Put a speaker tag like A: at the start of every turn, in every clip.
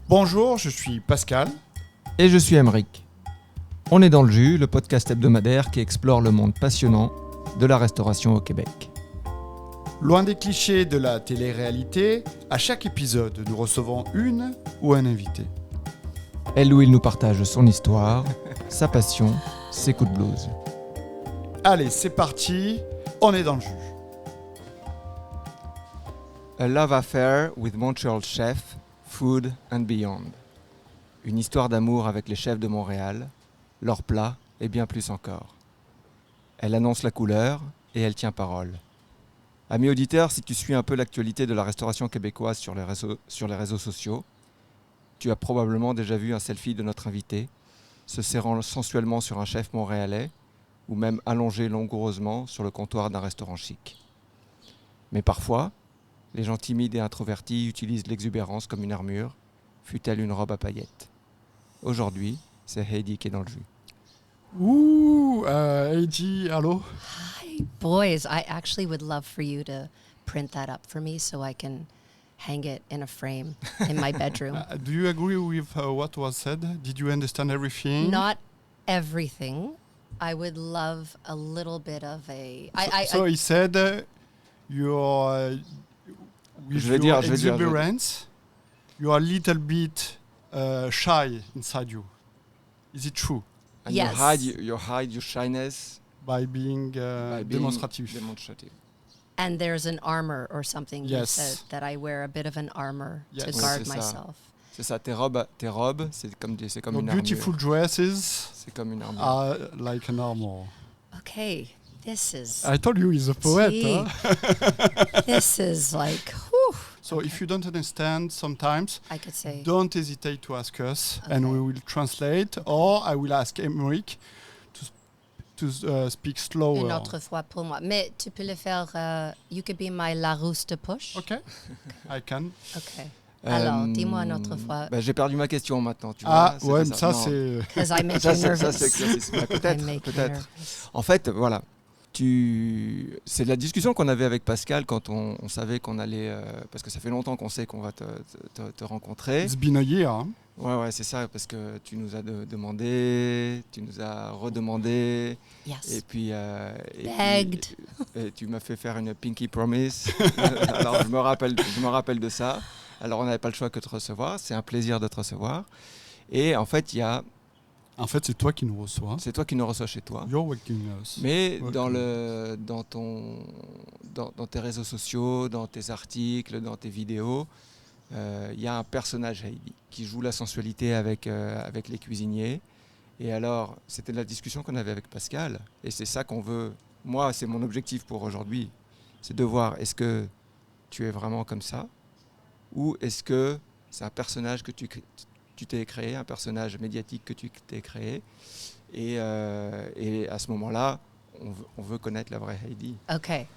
A: Bonjour, je suis Pascal.
B: Et je suis Emeric. On est dans le jus, le podcast hebdomadaire qui explore le monde passionnant de la restauration au Québec.
A: Loin des clichés de la télé-réalité, à chaque épisode, nous recevons une ou un invité.
B: Elle ou il nous partage son histoire, sa passion, ses coups de blues.
A: Allez, c'est parti, on est dans le jus.
B: A Love Affair with Montreal Chef, Food and Beyond. Une histoire d'amour avec les chefs de Montréal, leurs plats et bien plus encore. Elle annonce la couleur et elle tient parole. Amis auditeurs, si tu suis un peu l'actualité de la restauration québécoise sur les réseaux sociaux, tu as probablement déjà vu un selfie de notre invité, se serrant sensuellement sur un chef montréalais ou même allongé langoureusement sur le comptoir d'un restaurant chic. Mais parfois, les gens timides et introvertis utilisent l'exubérance comme une armure, fût-elle une robe à paillettes. Aujourd'hui, c'est Heidi qui est dans le jus.
A: Ouh, Heidi, allô?
C: Hi, boys. I actually would love for you to print that up for me so I can hang it in a frame in my bedroom.
A: Do you agree with what was said? Did you understand everything?
C: Not everything. I would love a little bit of a...
A: So he said you're with your exuberance, you are a little bit shy inside you. Is it true?
B: And
C: Yes.
B: you hide your shyness
A: By being demonstrative.
C: And there's an armor or something you
A: Yes.
C: said that I wear a bit of an armor
A: Yes.
C: to
A: Oui,
C: guard
B: c'est ça.
C: myself.
B: C'est ça, tes robes, c'est comme
A: Your
B: une
A: beautiful
B: armure.
A: dresses
B: C'est comme une armure.
A: are like an armor.
C: Okay, this is...
A: I told you he's a poet.
C: Gee.
A: Huh?
C: This is like, whew,
A: So if you don't understand sometimes,
C: I could say...
A: don't hesitate to ask us and
C: Okay.
A: we will translate, or I will ask Emeric to speak slower.
C: Une autre fois pour moi. Mais tu peux le faire, you could be my Larousse de poche.
A: Okay, I can.
C: Okay. Alors, dis-moi une autre fois.
B: J'ai perdu ma question maintenant. Tu
A: Ah,
B: vois,
A: ouais,
B: c'était
A: mais ça
B: Non.
A: c'est...
C: Because I make
B: Ça,
C: you
B: c'est
C: nervous.
B: classique. Ouais,
C: I
B: peut-être.
C: make you nervous.
B: En fait, voilà. C'est la discussion qu'on avait avec Pascal quand on savait qu'on allait... parce que ça fait longtemps qu'on sait qu'on va te rencontrer.
A: It's been a year. Hein?
B: Ouais, c'est ça, parce que tu nous as demandé, tu nous as redemandé,
C: Yes.
B: et puis
C: Begged.
B: et tu m'as fait faire une pinky promise. Alors je me rappelle de ça. Alors on n'avait pas le choix que de te recevoir. C'est un plaisir de te recevoir. Et en fait,
A: En fait, c'est toi qui nous reçois.
B: c'est toi qui nous reçois chez toi.
A: You're welcoming us.
B: Mais
A: Welcome.
B: dans tes réseaux sociaux, dans tes articles, dans tes vidéos, il y a un personnage, Heidi, qui joue la sensualité avec les cuisiniers. Et alors, c'était la discussion qu'on avait avec Pascal. Et c'est ça qu'on veut. Moi, c'est mon objectif pour aujourd'hui. C'est de voir, est-ce que tu es vraiment comme ça? Ou est-ce que c'est un personnage que tu t'es créé, un personnage médiatique que tu t'es créé? Et à ce moment-là, on veut connaître la vraie Heidi.
C: Okay.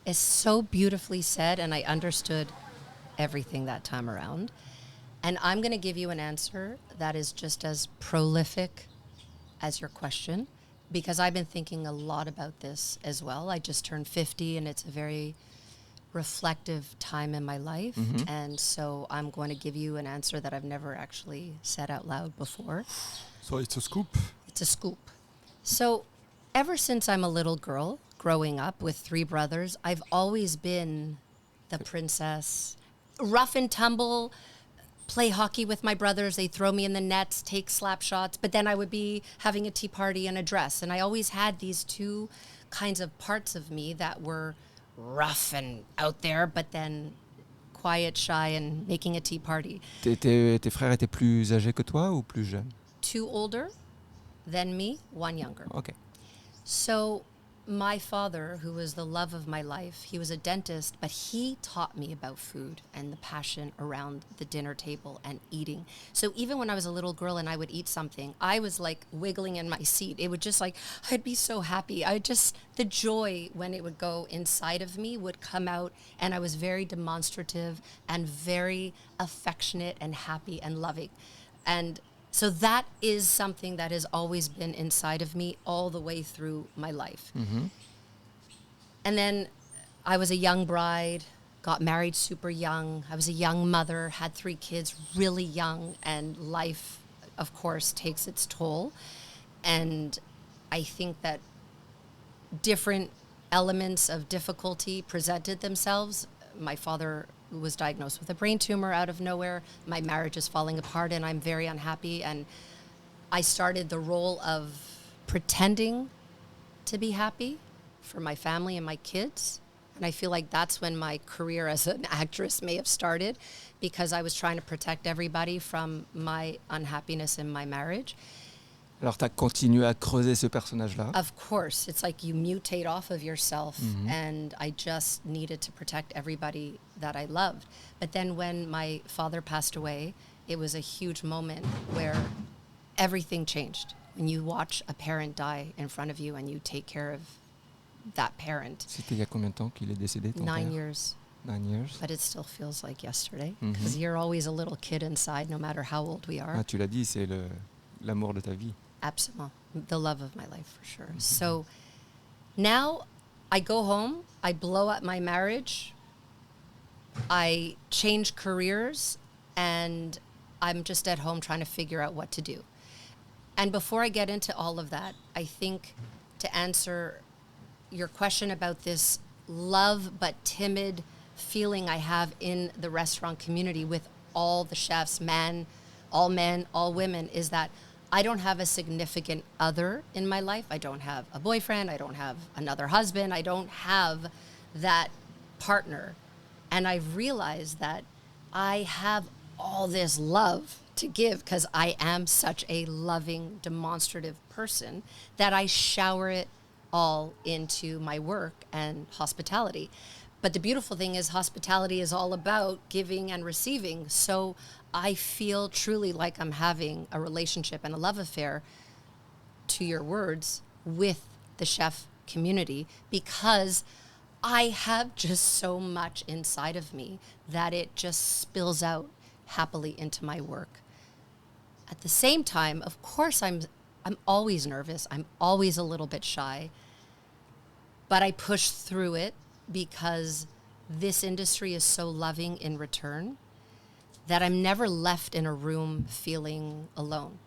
C: It's so beautifully said, and I understood everything that time around. And I'm going to give you an answer that is just as prolific as your question, because I've been thinking a lot about this as well. I just turned 50, and it's a very reflective time in my life.
B: Mhm.
C: And so I'm going to give you an answer that I've never actually said out loud before.
A: So it's a scoop.
C: It's a scoop. So, ever since I'm a little girl, growing up with 3 brothers, I've always been the princess, rough and tumble, play hockey with my brothers. They throw me in the nets, take slap shots, but then I would be having a tea party in a dress. And I always had these 2 kinds of parts of me that were rough and out there, but then quiet, shy, and making a tea party.
B: Tes frères étaient plus âgés que toi ou plus jeunes?
C: 2 older than me, 1 younger.
B: Ok.
C: So my father, who was the love of my life, he was a dentist, but he taught me about food and the passion around the dinner table and eating. So even when I was a little girl and I would eat something, I was like wiggling in my seat. It would just like, I'd be so happy. The joy when it would go inside of me would come out, and I was very demonstrative and very affectionate and happy and loving. And so that is something that has always been inside of me all the way through my life.
B: Mm-hmm.
C: And then I was a young bride, got married super young. I was a young mother, had 3 kids really young, and life, of course, takes its toll. And I think that different elements of difficulty presented themselves. My father was diagnosed with a brain tumor out of nowhere. My marriage is falling apart and I'm very unhappy. And I started the role of pretending to be happy for my family and my kids. And I feel like that's when my career as an actress may have started, because I was trying to protect everybody from my unhappiness in my marriage.
B: Alors, tu as continué à creuser ce personnage-là.
C: Of course, it's like you mutate off of yourself, and I just needed to protect everybody that I loved. But then when my father passed away, it was a huge moment where everything changed. When you watch a parent die in front of you and you take care of that parent.
B: C'était il y a combien de temps qu'il est décédé, ton
C: 9
B: père?
C: years.
B: 9 years.
C: But it still feels like yesterday, because you're always a little kid inside, no matter how old we are.
B: Ah, tu l'as dit, c'est l'amour de ta vie.
C: Absolutely. The love of my life, for sure. So now I go home, I blow up my marriage, I change careers, and I'm just at home trying to figure out what to do. And before I get into all of that, I think to answer your question about this love but timid feeling I have in the restaurant community with all the chefs, men, all women, is that I don't have a significant other in my life. I don't have a boyfriend. I don't have another husband. I don't have that partner. And I've realized that I have all this love to give, because I am such a loving, demonstrative person, that I shower it all into my work and hospitality. But the beautiful thing is hospitality is all about giving and receiving. So I feel truly like I'm having a relationship and a love affair, to your words, with the chef community, because I have just so much inside of me that it just spills out happily into my work. At the same time, of course, I'm always nervous. I'm always a little bit shy. But I push through it because this industry is so loving in return that I'm never left in a room feeling alone.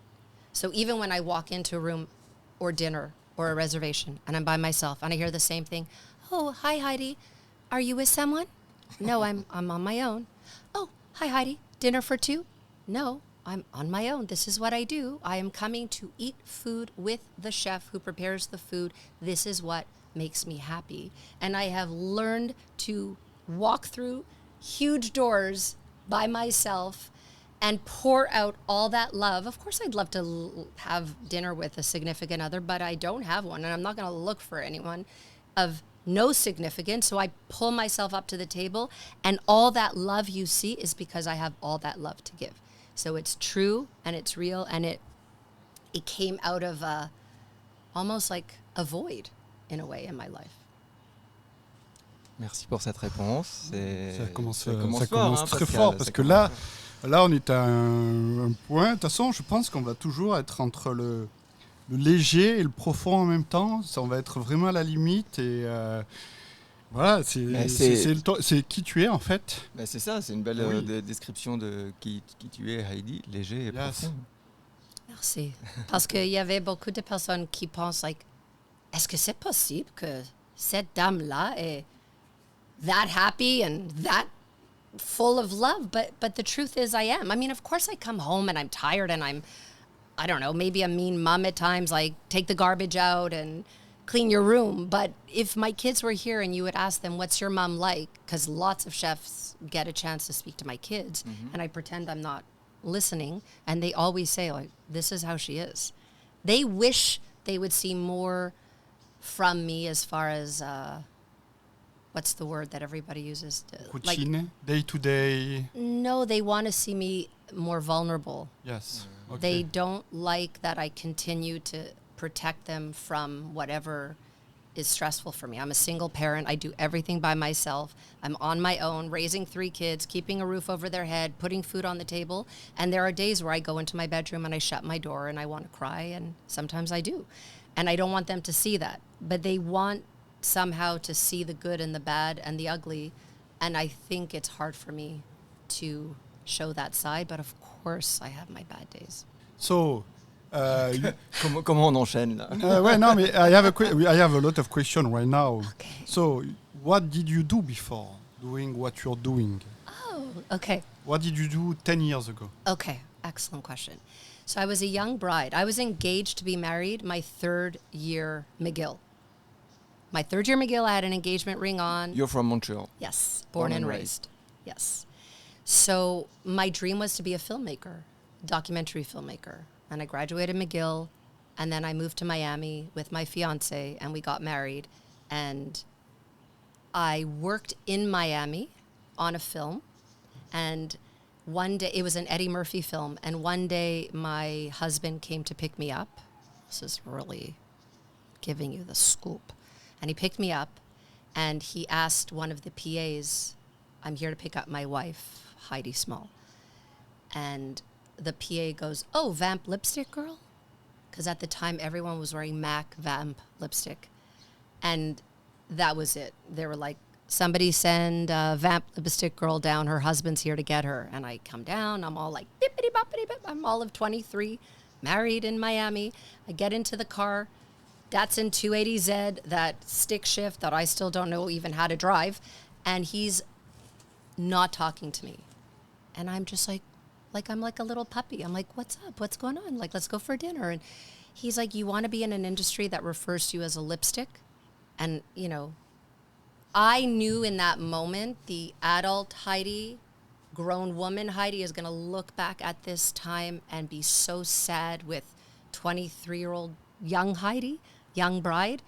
C: So even when I walk into a room or dinner or a reservation and I'm by myself and I hear the same thing, "Oh, hi, Heidi. Are you with someone?" "No, I'm on my own." "Oh, hi, Heidi. Dinner for 2?" "No, I'm on my own. This is what I do. I am coming to eat food with the chef who prepares the food. This is what makes me happy." And I have learned to walk through huge doors by myself and pour out all that love. Of course, I'd love to have dinner with a significant other, but I don't have one, and I'm not going to look for anyone of no significance. So I pull myself up to the table, and all that love you see is because I have all that love to give. So it's true and it's real, and it came out of almost like a void in a way in my life.
B: Merci pour cette réponse.
A: Ça commence
B: fort,
A: très
B: Pascal,
A: fort, parce que là, on est à un point. De toute façon, je pense qu'on va toujours être entre le léger et le profond en même temps. Ça, on va être vraiment à la limite. Et voilà, c'est qui tu es en fait.
B: Ben c'est ça, c'est une belle description de qui tu es, Heidi, léger et profond.
C: Merci. Parce qu'il y avait beaucoup de personnes qui pensent, est-ce que c'est possible que cette dame-là est that happy and that full of love? But the truth is I am. I mean, of course I come home and I'm tired and I don't know, maybe a mean mom at times, like take the garbage out and clean your room. But if my kids were here and you would ask them, what's your mom like? Because lots of chefs get a chance to speak to my kids, and I pretend I'm not listening, and they always say, this is how she is. They wish they would see more from me as far as what's the word that everybody uses?
A: Routine, day to day.
C: No, they want to see me more vulnerable.
A: Yes. Okay.
C: They don't like that I continue to protect them from whatever is stressful for me. I'm a single parent. I do everything by myself. I'm on my own, raising 3 kids, keeping a roof over their head, putting food on the table. And there are days where I go into my bedroom and I shut my door and I want to cry, and sometimes I do. And I don't want them to see that. But they want somehow to see the good and the bad and the ugly And I think it's hard for me to show that side, but of course I have my bad days.
A: So,
B: Comment on enchaîne là?
A: ouais, no, I have a lot of questions right now.
C: Okay.
A: So, what did you do before doing what you're doing?
C: Oh, okay.
A: What did you do 10 years ago?
C: Okay, excellent question. So I was a young bride. I was engaged to be married my third year McGill. My third year McGill, I had an engagement ring on.
B: You're from Montreal.
C: Yes, born and raised. Yes. So my dream was to be a filmmaker, documentary filmmaker. And I graduated McGill, and then I moved to Miami with my fiance, and we got married. And I worked in Miami on a film, and one day, it was an Eddie Murphy film, and one day my husband came to pick me up. This is really giving you the scoop. And he picked me up, and he asked one of the PAs, I'm here to pick up my wife, Heidi Small. And the PA goes, oh, Vamp lipstick girl? Because at the time, everyone was wearing MAC Vamp lipstick. And that was it. They were like, somebody send Vamp lipstick girl down. Her husband's here to get her. And I come down. I'm all like, bippity boppity bip. I'm all of 23, married in Miami. I get into the car. Datsun 280Z, that stick shift that I still don't know even how to drive. And he's not talking to me. And I'm just like I'm like a little puppy. I'm like, what's up? What's going on? Like, let's go for dinner. And he's like, you want to be in an industry that refers to you as a lipstick? And, you know, I knew in that moment the adult Heidi, grown woman Heidi is going to look back at this time and be so sad with 23-year-old young Heidi, young bride.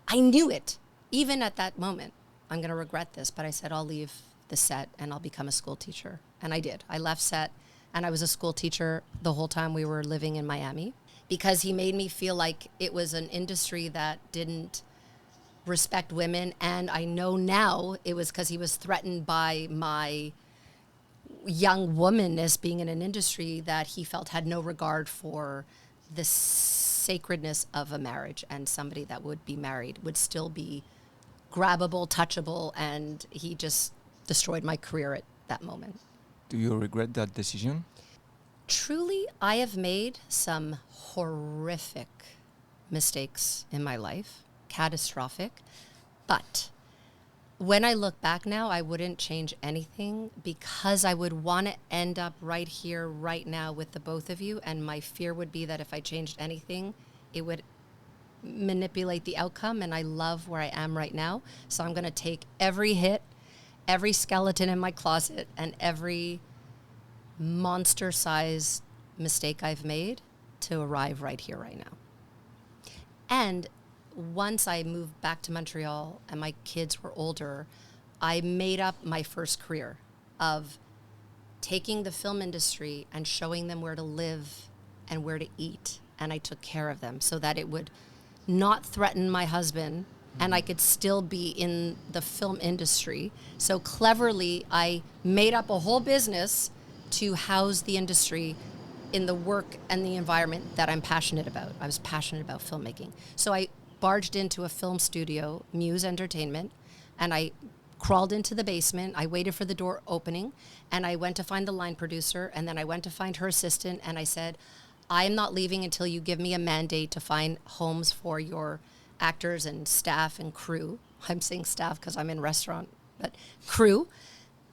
C: I knew it. Even at that moment, I'm going to regret this, but I said, I'll leave the set and I'll become a school teacher. And I did. I left set and I was a school teacher the whole time we were living in Miami because he made me feel like it was an industry that didn't respect women. And I know now it was because he was threatened by my young womanness being in an industry that he felt had no regard for the sacredness of a marriage, and somebody that would be married would still be grabbable, touchable, and he just destroyed my career at that moment.
B: Do you regret that decision?
C: Truly, I have made some horrific mistakes in my life, catastrophic, but when I look back now, I wouldn't change anything because I would want to end up right here, right now with the both of you. And my fear would be that if I changed anything, it would manipulate the outcome. And I love where I am right now. So I'm going to take every hit, every skeleton in my closet, and every monster-sized mistake I've made to arrive right here, right now. And once I moved back to Montreal and my kids were older, I made up my first career of taking the film industry and showing them where to live and where to eat. And I took care of them so that it would not threaten my husband and I could still be in the film industry. So cleverly, I made up a whole business to house the industry in the work and the environment that I'm passionate about. I was passionate about filmmaking. So I barged into a film studio, Muse Entertainment, and I crawled into the basement. I waited for the door opening, and I went to find the line producer, and then I went to find her assistant, and I said, I am not leaving until you give me a mandate to find homes for your actors and staff and crew. I'm saying staff because I'm in restaurant, but crew.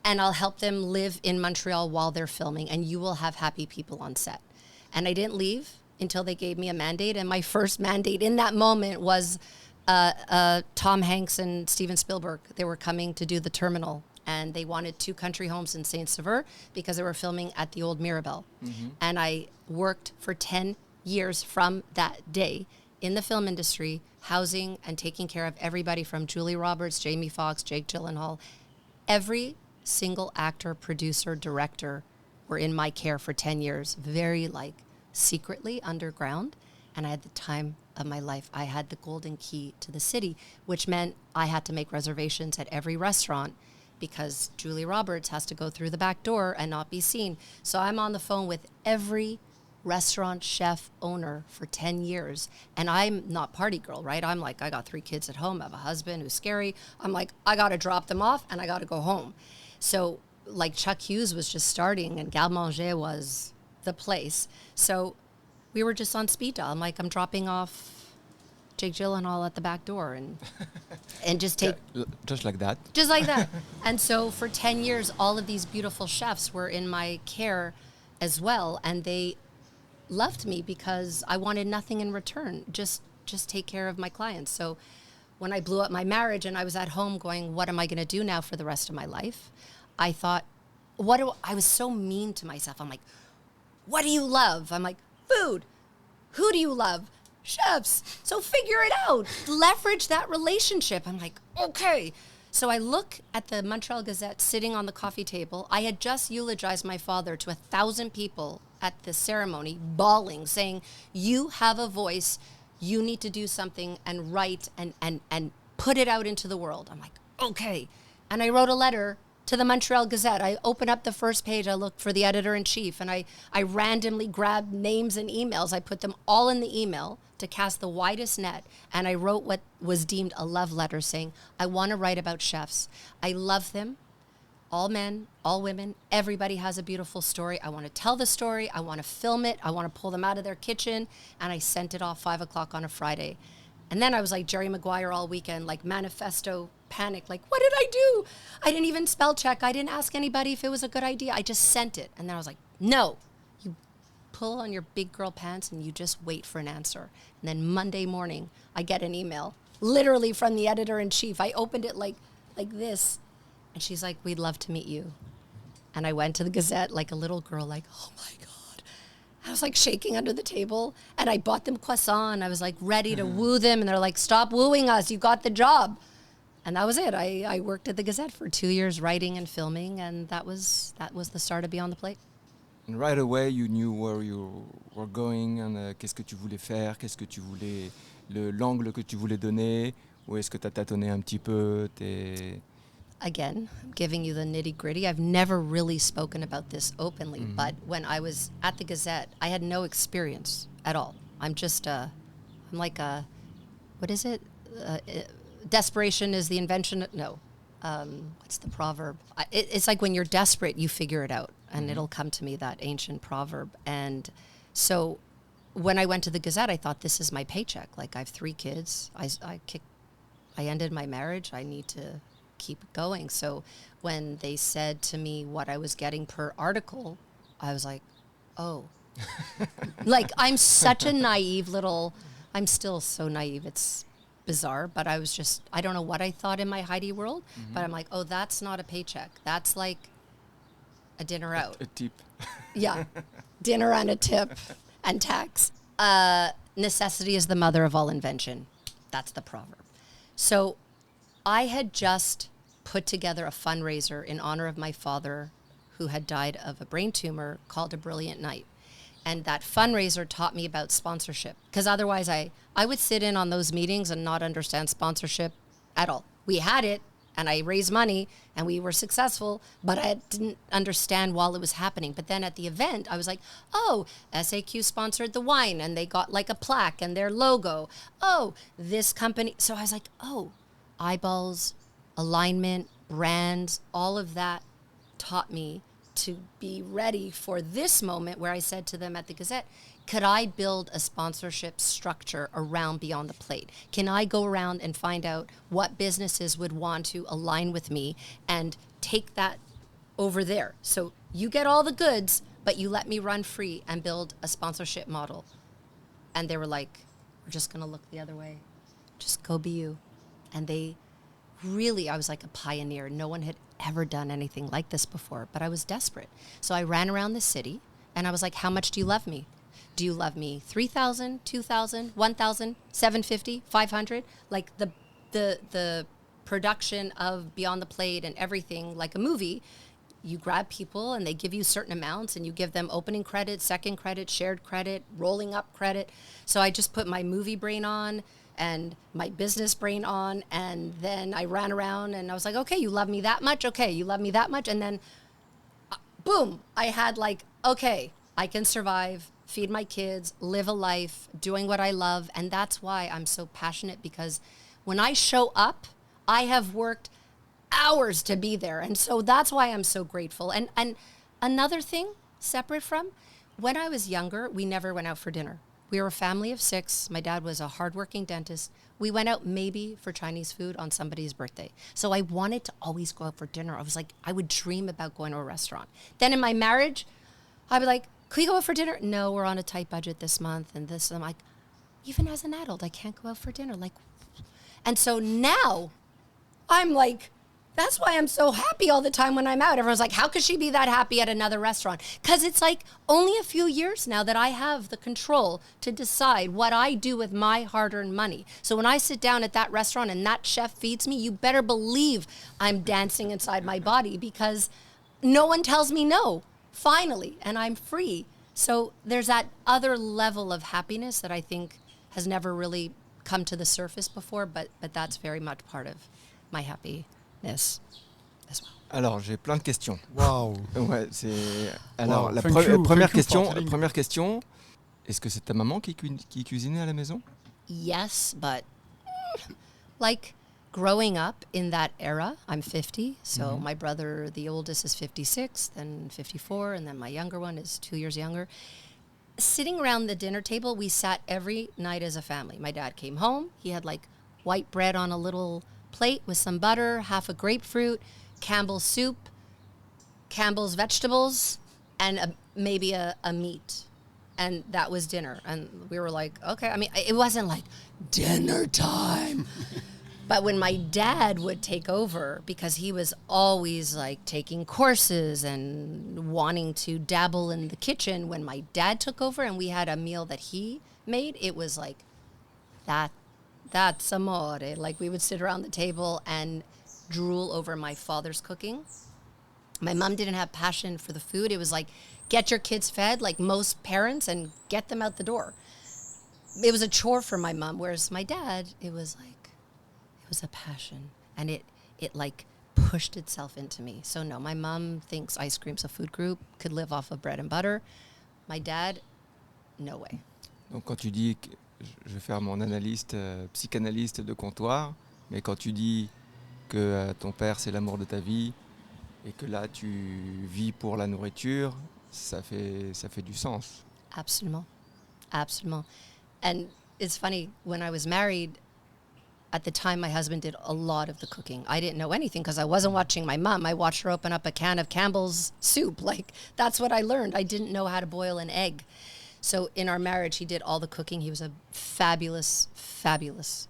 C: And I'll help them live in Montreal while they're filming, and you will have happy people on set. And I didn't leave until they gave me a mandate. And my first mandate in that moment was Tom Hanks and Steven Spielberg. They were coming to do The Terminal, and they wanted 2 country homes in Saint-Sever because they were filming at the old Mirabel. Mm-hmm. And I worked for 10 years from that day in the film industry, housing and taking care of everybody from Julie Roberts, Jamie Foxx, Jake Gyllenhaal. Every single actor, producer, director were in my care for 10 years, very secretly underground. And I had the time of my life. I had the golden key to the city, which meant I had to make reservations at every restaurant because Julie Roberts has to go through the back door and not be seen. So I'm on the phone with every restaurant chef owner for 10 years. And I'm not party girl, right? I'm like, I got 3 kids at home. I have a husband who's scary. I'm like, I got to drop them off and I got to go home. So like Chuck Hughes was just starting and Garde Manger was the place. So we were just on speed dial. I'm like, I'm dropping off Jake Gyllenhaal at the back door and just take...
B: Just like that.
C: Just like that. And so for 10 years, all of these beautiful chefs were in my care as well. And they loved me because I wanted nothing in return. Just take care of my clients. So when I blew up my marriage and I was at home going, what am I going to do now for the rest of my life? I thought, I was so mean to myself. I'm like, what do you love? I'm like, food. Who do you love? Chefs. So figure it out. Leverage that relationship. I'm like, okay. So I look at the Montreal Gazette sitting on the coffee table. I had just eulogized my father to 1,000 people at the ceremony, bawling, saying, you have a voice. You need to do something and write and put it out into the world. I'm like, okay. And I wrote a letter to the Montreal Gazette. I opened up the first page. I looked for the editor-in-chief, and I randomly grabbed names and emails. I put them all in the email to cast the widest net, and I wrote what was deemed a love letter saying, I want to write about chefs. I love them. All men, all women, everybody has a beautiful story. I want to tell the story. I want to film it. I want to pull them out of their kitchen. And I sent it off 5 o'clock on a Friday. And then I was like Jerry Maguire all weekend, like manifesto panic, like, what did I do? I didn't even spell check. I didn't ask anybody if it was a good idea. I just sent it. And then I was like, no, you pull on your big girl pants and you just wait for an answer. And then Monday morning, I get an email, literally from the editor-in-chief. I opened it like this. And she's like, we'd love to meet you. And I went to the Gazette like a little girl, like, oh my God. I was like shaking under the table. And I bought them croissant. I was like ready to woo them. And they're like, stop wooing us. You got the job. And that was it. I worked at the Gazette for 2 years writing and filming. And that was the start of Beyond the Plate.
B: And right away, you knew where you were going and qu'est-ce que tu voulais faire, qu'est-ce que tu voulais, l'angle que tu voulais donner, ou est-ce que tu as tâtonné un petit peu,
C: Again, I'm giving you the nitty gritty. I've never really spoken about this openly, but when I was at the Gazette, I had no experience at all. I'm like a, what is it? Desperation is the invention. No. What's the proverb? It's like when you're desperate, you figure it out, and it'll come to me, that ancient proverb. And so when I went to the Gazette, I thought, this is my paycheck. Like, I have 3 kids. I ended my marriage. I need to keep going. So when they said to me what I was getting per article, I was like, oh. Like, I'm such a naive little, I'm still so naive. It's bizarre, but I don't know what I thought in my Heidi world, but I'm like, oh, that's not a paycheck. That's like a dinner out.
B: A tip.
C: Yeah. Dinner and a tip and tax. Necessity is the mother of all invention. That's the proverb. So I had just put together a fundraiser in honor of my father, who had died of a brain tumor, called A Brilliant Night. And that fundraiser taught me about sponsorship, because otherwise I would sit in on those meetings and not understand sponsorship at all. We had it, and I raised money, and we were successful, but I didn't understand while it was happening. But then at the event, I was like, oh, SAQ sponsored the wine, and they got like a plaque and their logo. Oh, this company. So I was like, oh, eyeballs, alignment, brands, all of that taught me to be ready for this moment where I said to them at the Gazette, could I build a sponsorship structure around Beyond the Plate? Can I go around and find out what businesses would want to align with me and take that over there? So you get all the goods, but you let me run free and build a sponsorship model. And they were like, we're just going to look the other way. Just go be you. And they really, I was like a pioneer. No one had ever done anything like this before, but I was desperate. So I ran around the city and I was like, how much do you love me? Do you love me 3,000, 2,000, 1,000, 750, 500? Like the production of Beyond the Plate and everything, like a movie, you grab people and they give you certain amounts and you give them opening credit, second credit, shared credit, rolling up credit. So I just put my movie brain on and my business brain on, and then I ran around and I was like, okay, you love me that much? Okay, you love me that much? And then, boom, I had like, okay, I can survive feed my kids, live a life, doing what I love. And that's why I'm so passionate, because when I show up, I have worked hours to be there. And so that's why I'm so grateful. And another thing, separate from, when I was younger, we never went out for dinner. We were a family of 6. My dad was a hardworking dentist. We went out maybe for Chinese food on somebody's birthday. So I wanted to always go out for dinner. I was like, I would dream about going to a restaurant. Then in my marriage, I'd be like, can we go out for dinner? No, we're on a tight budget this month and this. And I'm like, even as an adult, I can't go out for dinner. Like, and so now I'm like, that's why I'm so happy all the time when I'm out. Everyone's like, how could she be that happy at another restaurant? Because it's like only a few years now that I have the control to decide what I do with my hard-earned money. So when I sit down at that restaurant and that chef feeds me, you better believe I'm dancing inside my body, because no one tells me no, finally, and I'm free. So there's that other level of happiness that I think has never really come to the surface before, but that's very much part of my happiness as well.
B: Alors, j'ai plein de questions.
A: Wow.
B: Ouais, c'est... Alors,
A: Wow.
B: la
A: Thank you
B: première
A: for telling me.
B: première question, est-ce que c'est ta maman qui cuisinait à la maison?
C: Yes, but like growing up in that era, I'm 50, so my brother, the oldest, is 56, then 54, and then my younger one is 2 years younger. Sitting around the dinner table, we sat every night as a family. My dad came home. He had like white bread on a little plate with some butter, half a grapefruit, Campbell's soup, Campbell's vegetables, and maybe a meat. And that was dinner. And we were like, okay. I mean, it wasn't like dinner time. But when my dad would take over, because he was always like taking courses and wanting to dabble in the kitchen, when my dad took over and we had a meal that he made, it was like, that's amore. Like, we would sit around the table and drool over my father's cooking. My mom didn't have passion for the food. It was like, get your kids fed, like most parents, and get them out the door. It was a chore for my mom, whereas my dad, it was a passion, and it like pushed itself into me. So no, my mom thinks ice cream's a food group, could live off of bread and butter. My dad, no way.
B: Donc quand tu dis que je vais faire mon analyste, psychanalyste de comptoir, mais quand tu dis que ton père c'est l'amour de ta vie et que là tu vis pour la nourriture, ça fait du sens.
C: Absolument. And it's funny, when I was married, at the time, my husband did a lot of the cooking. I didn't know anything because I wasn't watching my mom. I watched her open up a can of Campbell's soup. Like, that's what I learned. I didn't know how to boil an egg. So in our marriage, he did all the cooking. He was a fabulous, fabulous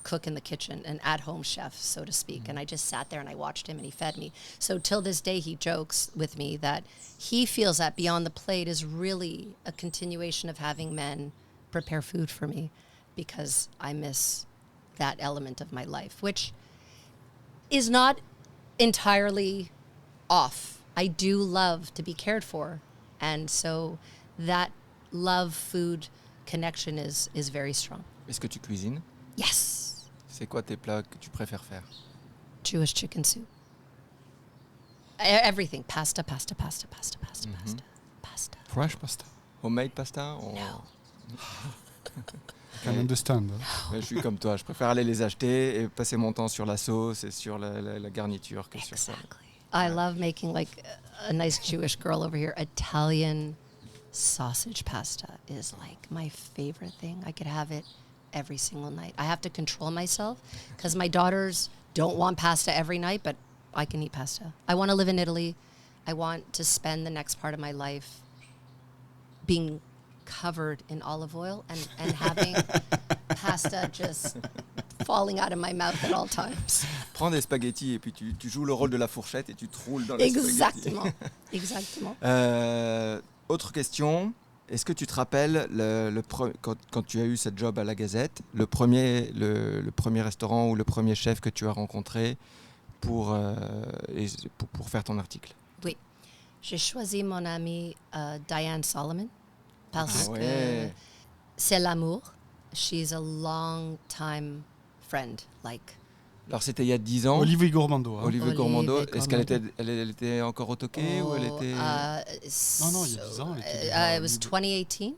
C: cook in the kitchen, an at-home chef, so to speak. And I just sat there and I watched him and he fed me. So till this day, he jokes with me that he feels that Beyond the Plate is really a continuation of having men prepare food for me, because I miss that element of my life, which is not entirely off. I do love to be cared for. And so that love-food connection is very strong.
B: Est-ce que tu cuisines?
C: Yes.
B: C'est quoi tes plats que tu préfères faire?
C: Jewish chicken soup. Everything. Pasta.
A: Fresh pasta.
B: Homemade pasta? Ou...
C: No.
A: I can understand.
B: Je suis comme toi, je préfère aller les acheter et passer mon temps sur la sauce et sur la garniture que sur ça.
C: Exactly. I love making, like, a nice Jewish girl over here. Italian sausage pasta is like my favorite thing. I could have it every single night. I have to control myself because my daughters don't want pasta every night, but I can eat pasta. I want to live in Italy. I want to spend the next part of my life being covered in olive oil and having pasta just falling out of my mouth at all times.
B: Prends des spaghettis et puis tu joues le rôle de la fourchette et tu te roules dans les spaghettis.
C: Exactement.
B: Autre question, est-ce que tu te rappelles quand tu as eu cette job à la Gazette, le premier restaurant ou le premier chef que tu as rencontré pour faire ton article?
C: Oui. J'ai choisi mon amie Diane Solomon parce que c'est l'amour. She's a long time friend, like
B: Alors c'était il y a 10 ans.
A: Olivier Gourmando. Hein.
B: Olivier Gourmando.
C: Olivier
B: Est-ce qu'elle
C: Gourmando.
B: elle était encore au Toqué ou elle était...
A: Non, il y a 10 ans, elle était déjà
C: It was
A: Olivier.
C: 2018.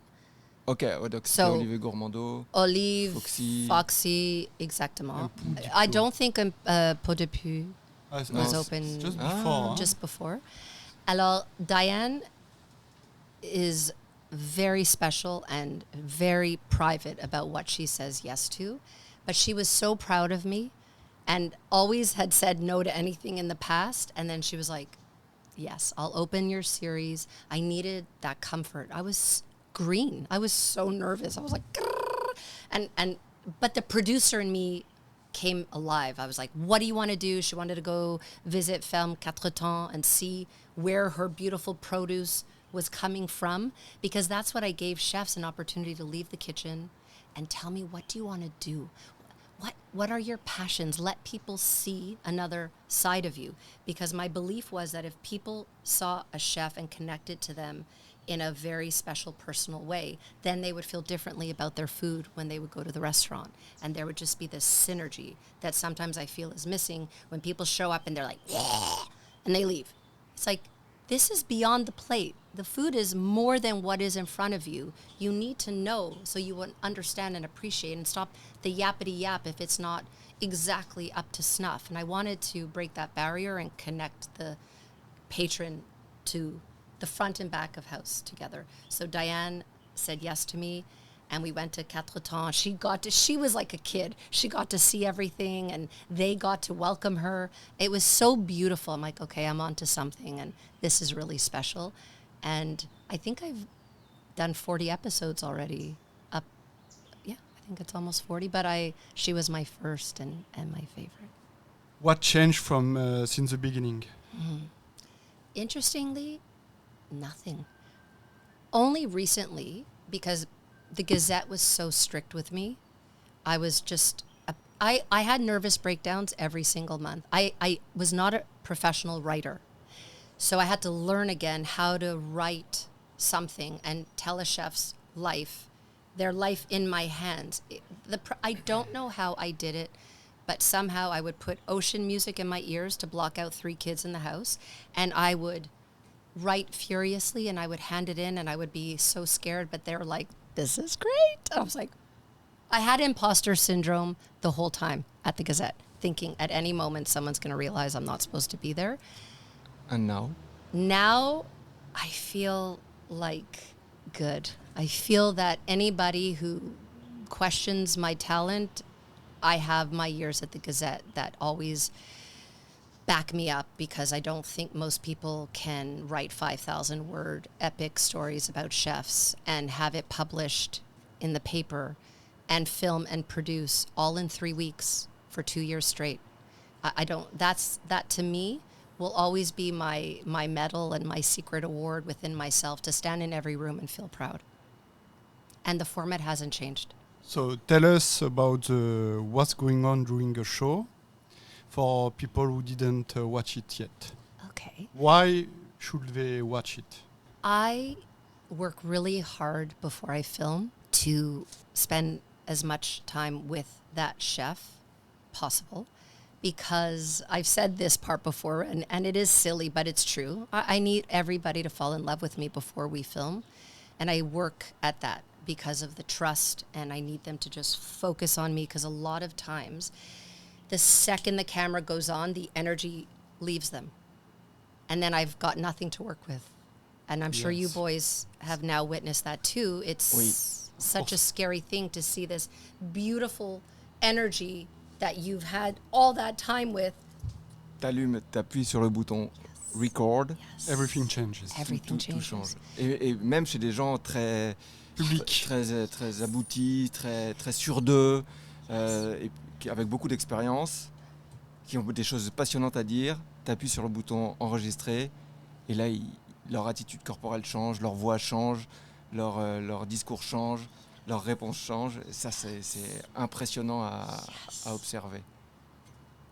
B: Ok, ouais, donc c'était
C: So,
B: Olivier Gourmando.
C: Olive,
B: Foxy.
C: Foxy, exactement.
A: Un Pou du
C: I
A: Clos.
C: don't think Pot de Pu
A: Ah,
C: was
B: c'est
C: open
A: just
B: Ah.
A: before. Hein.
C: just before. Alors, Diane is very special and very private about what she says yes to. But she was so proud of me and always had said no to anything in the past. And then she was like, yes, I'll open your series. I needed that comfort. I was green. I was so nervous. I was like, grrr. But the producer in me came alive. I was like, what do you want to do? She wanted to go visit Ferme Quatre Temps and see where her beautiful produce was coming from, because that's what I gave chefs, an opportunity to leave the kitchen and tell me, what do you want to do? What are your passions? Let people see another side of you. Because my belief was that if people saw a chef and connected to them in a very special personal way, then they would feel differently about their food when they would go to the restaurant. And there would just be this synergy that sometimes I feel is missing when people show up and they're like, yeah, and they leave. It's like, this is beyond the plate. The food is more than what is in front of you. You need to know so you will understand and appreciate and stop the yappity yap if it's not exactly up to snuff. And I wanted to break that barrier and connect the patron to the front and back of house together. So Diane said yes to me, and we went to Quatre Temps. She was like a kid. She got to see everything, and they got to welcome her. It was so beautiful. I'm like, okay, I'm onto something, and this is really special. And I think I've done 40 episodes already. I think it's almost 40, but she was my first and my favorite.
A: What changed from since the beginning?
C: Interestingly, nothing. Only recently, because the Gazette was so strict with me, I was just, I had nervous breakdowns every single month. I was not a professional writer. So I had to learn again how to write something and tell a chef's life, their life in my hands. I don't know how I did it, but somehow I would put ocean music in my ears to block out 3 kids in the house, and I would write furiously, and I would hand it in, and I would be so scared, but they were like, this is great. And I was like, I had imposter syndrome the whole time at the Gazette, thinking at any moment someone's going to realize I'm not supposed to be there.
B: And now?
C: Now I feel like good. I feel that anybody who questions my talent, I have my years at the Gazette that always back me up, because I don't think most people can write 5,000 word epic stories about chefs and have it published in the paper and film and produce all in 3 weeks for 2 years straight. I don't, that to me will always be my medal and my secret award within myself, to stand in every room and feel proud. And the format hasn't changed.
A: So tell us about what's going on during a show for people who didn't watch it yet.
C: Okay.
A: Why should they watch it?
C: I work really hard before I film to spend as much time with that chef possible, because I've said this part before, and it is silly, but it's true. I need everybody to fall in love with me before we film, and I work at that because of the trust, and I need them to just focus on me, because a lot of times, the second the camera goes on, the energy leaves them, and then I've got nothing to work with. And I'm sure you
A: Yes.
C: boys have now witnessed that too. It's
B: Oui.
C: such a scary thing to see this beautiful energy that you've had all that time with.
B: T'appuies sur le bouton record,
C: Yes.
A: Everything changes.
C: Everything
B: tout
C: changes.
B: change. Et même chez des gens très
A: Public.
B: très aboutis, très sûrs d'eux, avec beaucoup d'expérience, qui ont des choses passionnantes à dire, t'appuies sur le bouton enregistrer, et là, leur attitude corporelle change, leur voix change, leur discours change, leurs réponses changent. Ça, c'est impressionnant à observer.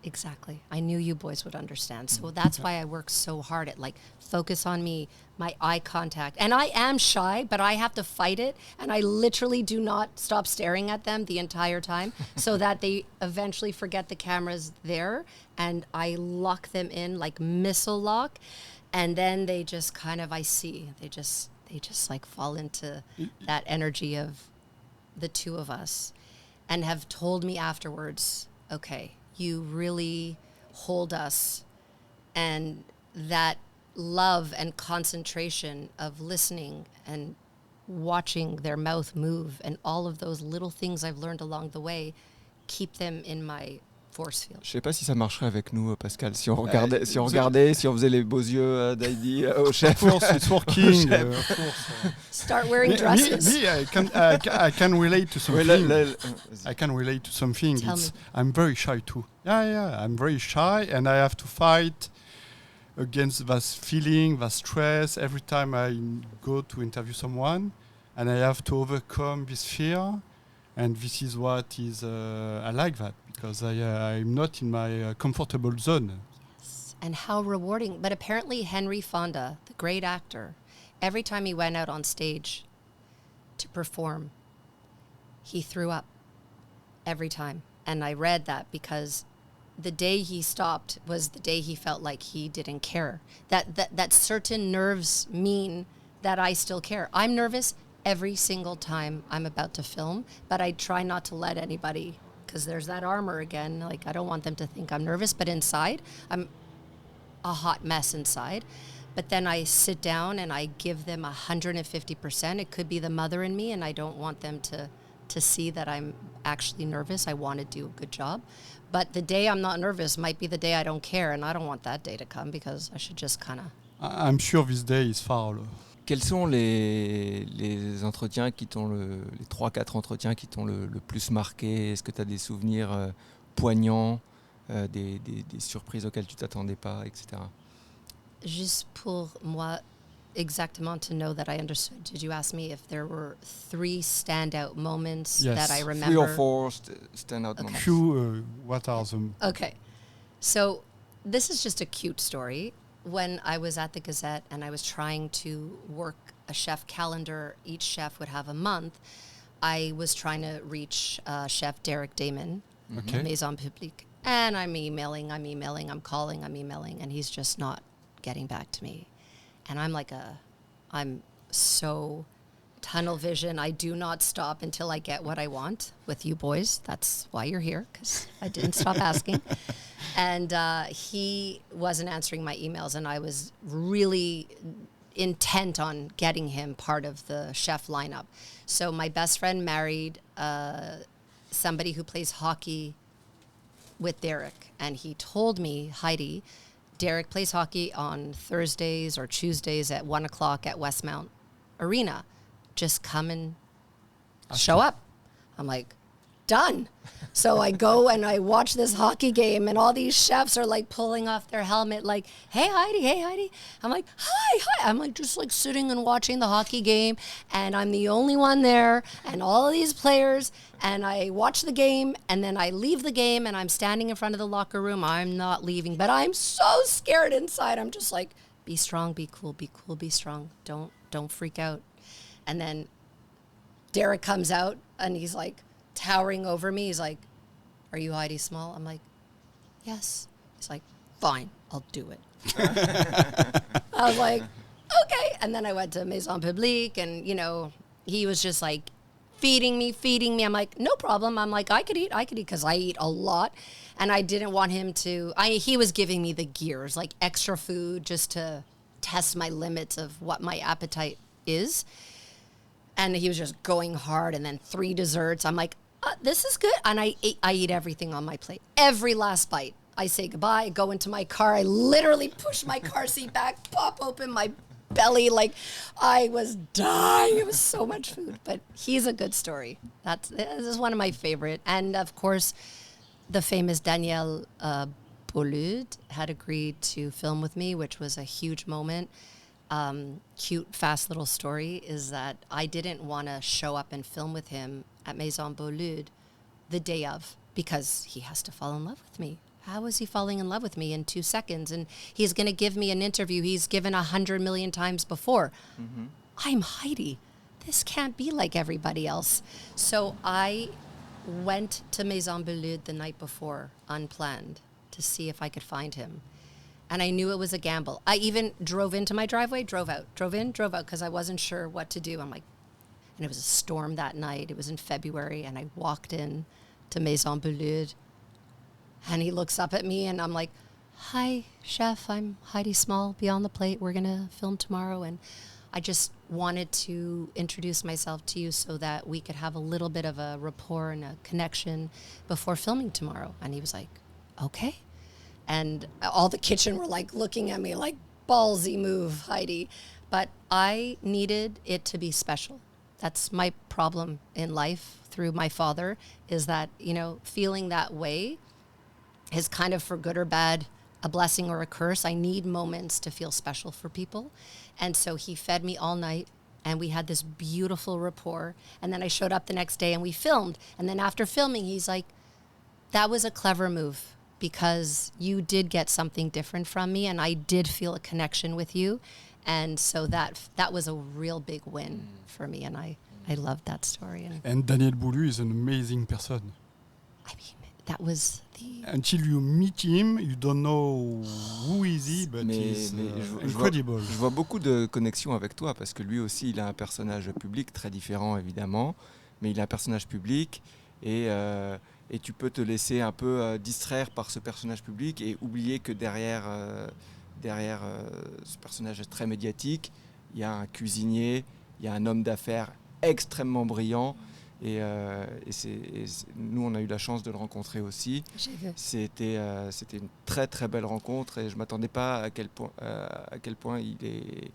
C: Exactly. I knew you boys would understand. So that's why I work so hard at like focus on me, my eye contact. And I am shy, but I have to fight it. And I literally do not stop staring at them the entire time so that they eventually forget the camera's there. And I lock them in like missile lock. And then they just kind of, they just like fall into that energy of the two of us and have told me afterwards, okay, you really hold us, and that love and concentration of listening and watching their mouth move and all of those little things I've learned along the way keep them in my force field.
B: Je sais pas si ça marcherait avec nous, Pascal, si on regardait, si on faisait les beaux yeux d'Heidi au chef.
A: Of course, it's working. Of course.
C: Start wearing dresses.
A: I can relate to something. I can relate to something.
C: Tell me.
A: I'm very shy too. Yeah, I'm very shy, and I have to fight against that feeling, that stress every time I go to interview someone, and I have to overcome this fear. And this is what is I like that because I'm not in my comfortable zone.
C: And how rewarding. But apparently Henry Fonda, the great actor, every time he went out on stage to perform, he threw up every time. And I read that because the day he stopped was the day he felt like he didn't care. That certain nerves mean that I still care. I'm nervous every single time I'm about to film, but I try not to let anybody, because there's that armor again. Like, I don't want them to think I'm nervous, but inside, I'm a hot mess inside. But then I sit down and I give them 150%. It could be the mother in me, and I don't want them to see that I'm actually nervous. I want to do a good job. But the day I'm not nervous might be the day I don't care, and I don't want that day to come because I should just kind of...
A: I'm sure this day is far.
B: Quels sont les entretiens qui t'ont les 3-4 entretiens qui t'ont le plus marqué? Est-ce que tu as des souvenirs poignants, des surprises auxquelles tu t'attendais pas, etc.
C: Juste pour moi, exactement to know that I understood. Did you ask me if there were 3 standout moments that I remember?
B: 3 or 4 standout moments.
A: What are them?
C: Okay. So this is just a cute story. When I was at the Gazette and I was trying to work a chef calendar, each chef would have a month. I was trying to reach Chef Derek Damon, Maison Publique. And I'm emailing, I'm calling, I'm emailing, and he's just not getting back to me. And I'm so tunnel vision. I do not stop until I get what I want with you boys. That's why you're here, because I didn't stop asking. And he wasn't answering my emails, and I was really intent on getting him part of the chef lineup. So my best friend married somebody who plays hockey with Derek, and he told me, Heidi, Derek plays hockey on Thursdays or Tuesdays at 1 o'clock at Westmount Arena. Just come and show up. I'm like, done. So I go and I watch this hockey game, and all these chefs are like pulling off their helmet like, hey Heidi. I'm like, hi. I'm like just like sitting and watching the hockey game, and I'm the only one there, and all of these players, and I watch the game, and then I leave the game, and I'm standing in front of the locker room. I'm not leaving, but I'm so scared inside. I'm just like, be strong, be cool, be strong. Don't freak out. And then Derek comes out, and he's like towering over me. He's like, are you Heidi Small? I'm like, yes. He's like, fine, I'll do it. I was like, okay. And then I went to Maison Publique, and, he was just like feeding me. I'm like, no problem. I'm like, I could eat because I eat a lot. And I didn't want him to, he was giving me the gears, like extra food just to test my limits of what my appetite is. And he was just going hard, and then 3 desserts. I'm like, this is good. And I eat everything on my plate. Every last bite. I say goodbye, I go into my car. I literally push my car seat back, pop open my belly. Like, I was dying. It was so much food. But he's a good story. This is one of my favorite. And, of course, the famous Danielle Beaulieu had agreed to film with me, which was a huge moment. Cute, fast little story is that I didn't want to show up and film with him at Maison Beaulieu the day of, because he has to fall in love with me. how is he falling in love with me in 2 seconds? And he's going to give me an interview he's given 100 million times before.
B: Mhm.
C: I'm Heidi. This can't be like everybody else. So I went to Maison Belude the night before, unplanned, to see if I could find him. And I knew it was a gamble. I even drove into my driveway, drove out, drove in, drove out, because I wasn't sure what to do. I'm like, and it was a storm that night. It was in February, and I walked in to Maison Belude, and he looks up at me, and I'm like, hi, chef, I'm Heidi Small, Beyond the Plate. We're going to film tomorrow. And I just wanted to introduce myself to you so that we could have a little bit of a rapport and a connection before filming tomorrow. And he was like, okay. And all the kitchen were like looking at me like, ballsy move, Heidi. But I needed it to be special. That's my problem in life through my father, is that, feeling that way is kind of, for good or bad, a blessing or a curse. I need moments to feel special for people. And so he fed me all night, and we had this beautiful rapport. And then I showed up the next day and we filmed. And then after filming, he's like, that was a clever move, because you did get something different from me, and I did feel a connection with you. And so that was a real big win for me, and I loved that story.
A: And Daniel Boulu is an amazing person.
C: I mean, that was the...
A: Until you meet him, you don't know who is he, but he's incredible.
B: Je vois beaucoup de connexions avec toi, parce que lui aussi, il a un personnage public très différent, évidemment, mais il a un personnage public, et tu peux te laisser un peu distraire par ce personnage public et oublier que derrière ce personnage très médiatique, il y a un cuisinier, il y a un homme d'affaires extrêmement brillant. Et nous, on a eu la chance de le rencontrer aussi. C'était une très très belle rencontre, et je ne m'attendais pas à quel point il est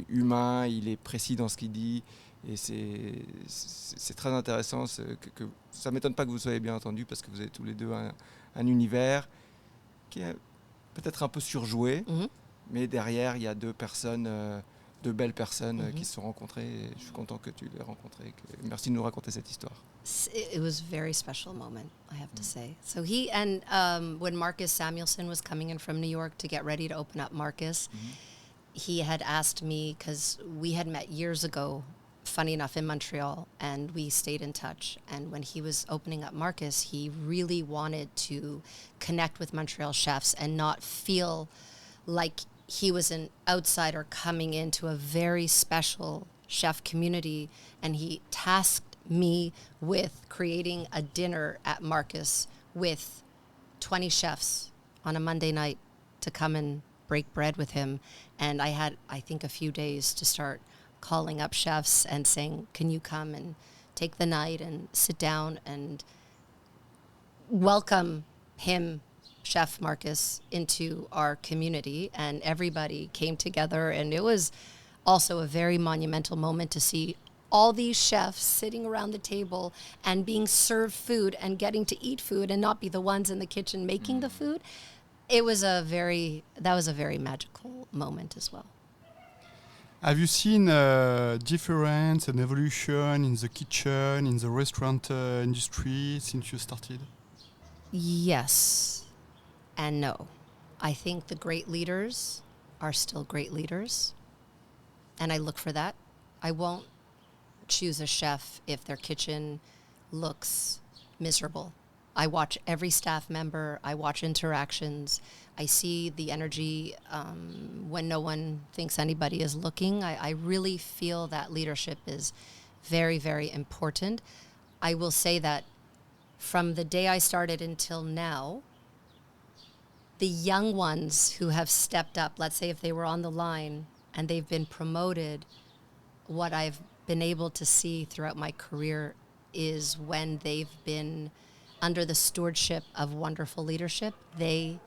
B: humain, il est précis dans ce qu'il dit. Et c'est très intéressant. Ça ne m'étonne pas que vous soyez bien entendu, parce que vous avez tous les deux un univers qui est peut-être un peu surjoué, mais derrière, il y a deux belles personnes qui se sont rencontrées, et je suis content que tu les aies rencontrées. Merci de nous raconter cette histoire.
C: It was a very special moment, I have to say. So when Marcus Samuelsson was coming in from New York to get ready to open up Marcus, he had asked me, because we had met years ago, funny enough, in Montreal, and we stayed in touch. And when he was opening up Marcus, he really wanted to connect with Montreal chefs and not feel like he was an outsider coming into a very special chef community. And he tasked me with creating a dinner at Marcus with 20 chefs on a Monday night to come and break bread with him. And I had, I think, a few days to start calling up chefs and saying, can you come and take the night and sit down and welcome him, Chef Marcus, into our community. And everybody came together, and it was also a very monumental moment to see all these chefs sitting around the table and being served food and getting to eat food and not be the ones in the kitchen making the food. That was a very magical moment as well.
A: Have you seen a difference and evolution in the kitchen, in the restaurant industry since you started?
C: Yes and no. I think the great leaders are still great leaders, and I look for that. I won't choose a chef if their kitchen looks miserable. I watch every staff member. I watch interactions. I see the energy when no one thinks anybody is looking. I really feel that leadership is very, very important. I will say that from the day I started until now, the young ones who have stepped up, let's say if they were on the line and they've been promoted, what I've been able to see throughout my career is when they've been under the stewardship of wonderful leadership, they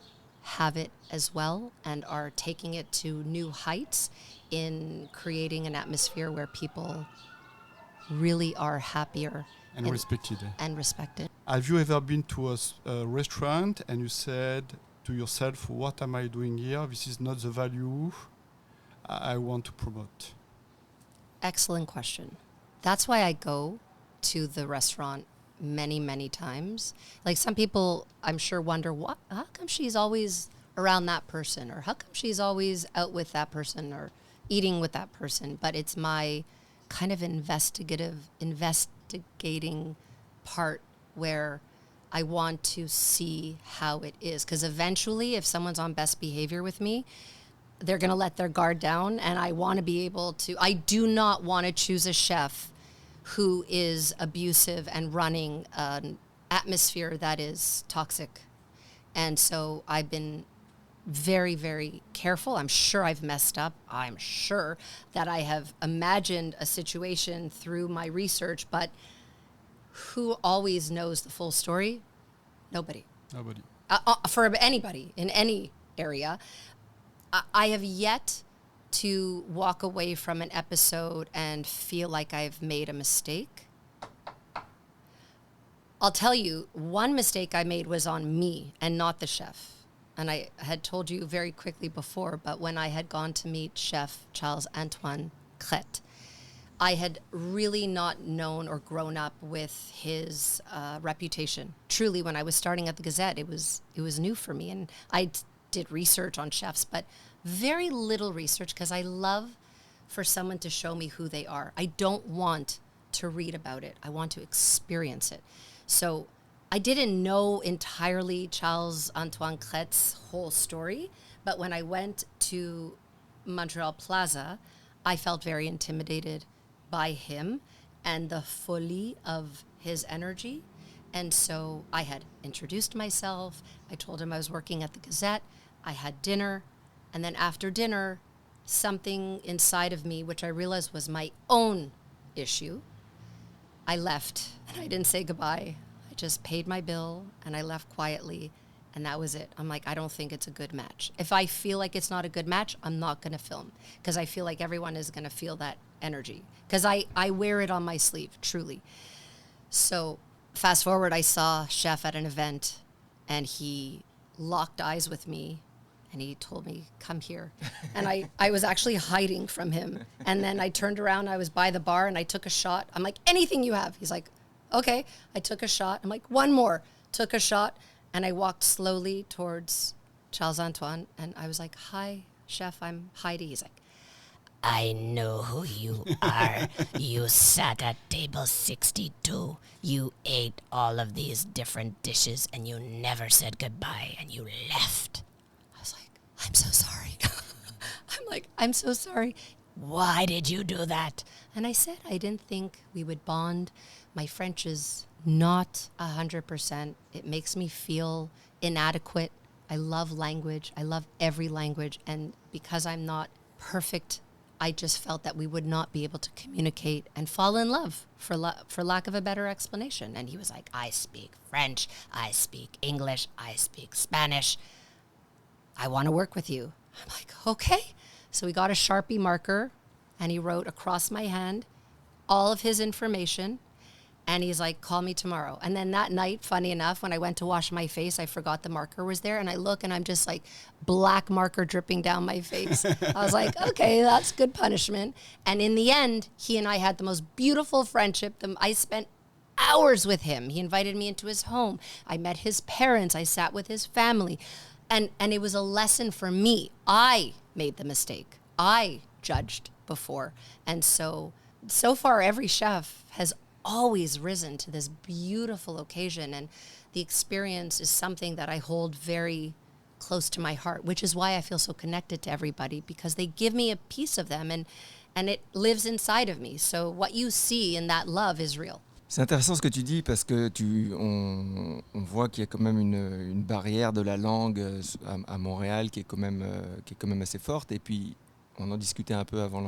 C: have it as well and are taking it to new heights in creating an atmosphere where people really are happier
A: and respected. Have you ever been to a restaurant and you said to yourself, what am I doing here? This is not the value I want to promote.
C: Excellent question. That's why I go to the restaurant many, many times. Like some people, I'm sure, wonder, what? How come she's always around that person? Or how come she's always out with that person or eating with that person? But it's my kind of investigating part where I want to see how it is. Because eventually, if someone's on best behavior with me, they're going to let their guard down. And I want to be able to, I do not want to choose a chef who is abusive and running an atmosphere that is toxic. And so I've been very, very careful. I'm sure I've messed up. I'm sure that I have imagined a situation through my research, but who always knows the full story? Nobody.
A: Nobody.
C: For anybody in any area. I have yet to walk away from an episode and feel like I've made a mistake. I'll tell you, one mistake I made was on me and not the chef. And I had told you very quickly before, but when I had gone to meet Chef Charles-Antoine Crête, I had really not known or grown up with his reputation. Truly, when I was starting at the Gazette, it was new for me. And I did research on chefs, but very little research because I love for someone to show me who they are. I don't want to read about it. I want to experience it. So I didn't know entirely Charles-Antoine Crête's whole story, but when I went to Montreal Plaza, I felt very intimidated by him and the folie of his energy. And so I had introduced myself. I told him I was working at the Gazette. I had dinner. And then after dinner, something inside of me, which I realized was my own issue, I left and I didn't say goodbye. I just paid my bill and I left quietly. And that was it. I'm like, I don't think it's a good match. If I feel like it's not a good match, I'm not going to film because I feel like everyone is going to feel that energy because I wear it on my sleeve, truly. So fast forward, I saw Chef at an event and he locked eyes with me and he told me, come here. And I was actually hiding from him. And then I turned around, I was by the bar and I took a shot. I'm like, anything you have. He's like, okay. I took a shot. I'm like, one more. Took a shot. And I walked slowly towards Charles-Antoine, and I was like, hi, Chef, I'm Heidi. He's like, I know who you are. You sat at table 62. You ate all of these different dishes, and you never said goodbye, and you left. I was like, I'm so sorry. I'm so sorry. Why did you do that? And I said, I didn't think we would bond. My French is not 100%. It makes me feel inadequate. I love language. I love every language. And because I'm not perfect, I just felt that we would not be able to communicate and fall in love, for lack of a better explanation. And he was like, I speak French. I speak English. I speak Spanish. I want to work with you. I'm like, okay. So we got a Sharpie marker and he wrote across my hand all of his information. And he's like, call me tomorrow. And then that night, funny enough, when I went to wash my face, I forgot the marker was there. And I look and I'm just like black marker dripping down my face. I was like, okay, that's good punishment. And in the end, he and I had the most beautiful friendship. I spent hours with him. He invited me into his home. I met his parents. I sat with his family. And it was a lesson for me. I made the mistake. I judged before. And so far, every chef has always risen to this beautiful occasion, and the experience is something that I hold very close to my heart, which is why I feel so connected to everybody, because they give me a piece of them and it lives inside of me. So what you see in that love is real.
B: C'est intéressant ce que tu dis parce que on voit qu'il y a quand même une barrière de la langue à Montréal qui est quand même assez forte, et puis on en discutait un peu avant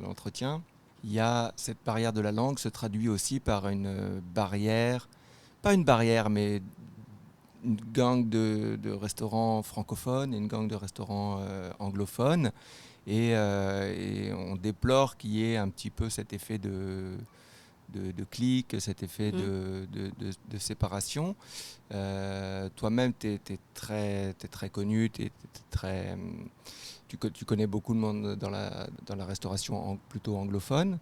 B: l'entretien. Il y a cette barrière de la langue se traduit aussi par une barrière, pas une barrière, mais une gang de restaurants francophones et une gang de restaurants anglophones. Et on déplore qu'il y ait un petit peu cet effet de clique, cet effet de séparation. Toi-même, tu es très connu, tu connais beaucoup de monde dans la restauration plutôt anglophone.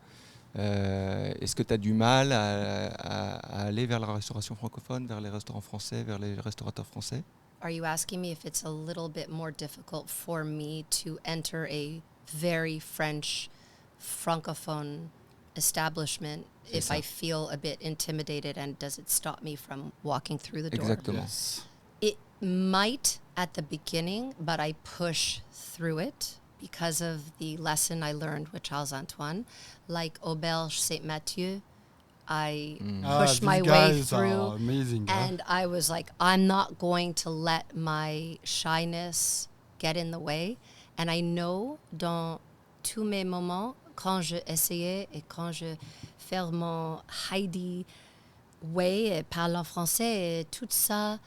B: Est-ce que tu as du mal à aller vers la restauration francophone, vers les restaurants français, vers les restaurateurs français?
C: Are you asking me if it's a little bit more difficult for me to enter a very French francophone establishment
B: C'est
C: if
B: ça.
C: I feel a bit intimidated, and does it stop me from walking through the door?
B: Exactement.
A: Yes.
C: It might at the beginning, but I push through it because of the lesson I learned with Charles Antoine. Like Auberge Saint Mathieu, I pushed my
A: these
C: way
A: guys
C: through.
A: are amazing.
C: And I was like, I'm not going to let my shyness get in the way. And I know dans tous mes moments, quand je essayais et quand je fais mon Heidi way et parle en français et tout ça,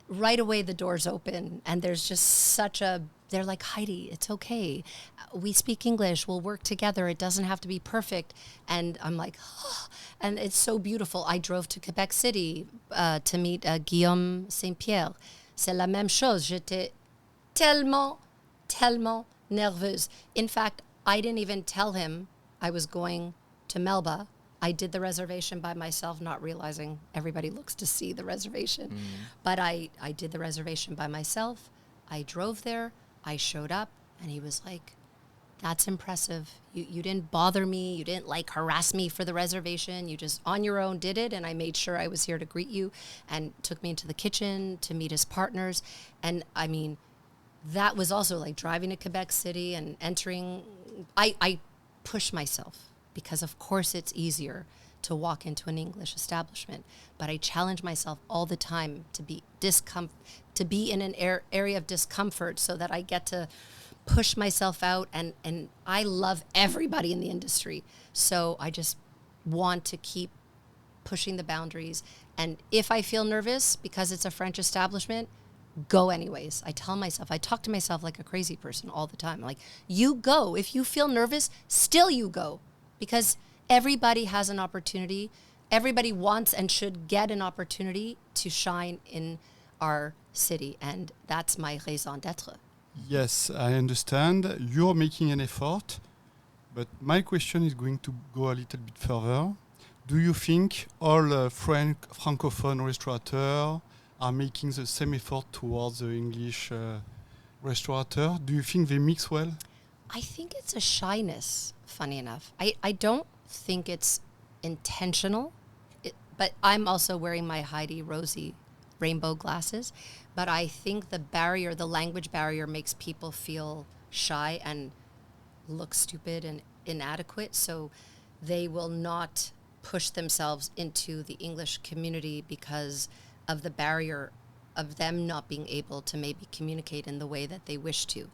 C: right away the doors open and there's just such a, they're like, Heidi, it's okay. We speak English. We'll work together. It doesn't have to be perfect. And I'm like, oh, and it's so beautiful. I drove to Quebec City to meet Guillaume Saint-Pierre. C'est la même chose. J'étais tellement nerveuse. In fact, I didn't even tell him I was going to Melba. I did the reservation by myself, not realizing everybody looks to see the reservation. But I did the reservation by myself. I drove there. I showed up, and he was like, that's impressive. You didn't bother me. You didn't like harass me for the reservation. You just on your own did it. And I made sure I was here to greet you and took me into the kitchen to meet his partners. And I mean, that was also like driving to Quebec City and entering. I push myself because of course it's easier to walk into an English establishment, but I challenge myself all the time to be in an area of discomfort so that I get to push myself out, and I love everybody in the industry. So I just want to keep pushing the boundaries. And if I feel nervous because it's a French establishment, go anyways. I talk to myself like a crazy person all the time. Like, you go. If you feel nervous, still you go. Because everybody has an opportunity. Everybody wants and should get an opportunity to shine in our city. And that's my raison d'être.
A: Yes, I understand. You're making an effort, but my question is going to go a little bit further. Do you think all francophone restaurateurs are making the same effort towards the English restaurateur? Do you think they mix well?
C: I think it's a shyness, funny enough. I don't think it's intentional, but I'm also wearing my Heidi Rosy rainbow glasses. But I think the language barrier makes people feel shy and look stupid and inadequate. So they will not push themselves into the English community because of the barrier of them not being able to maybe communicate in the way that they wish to.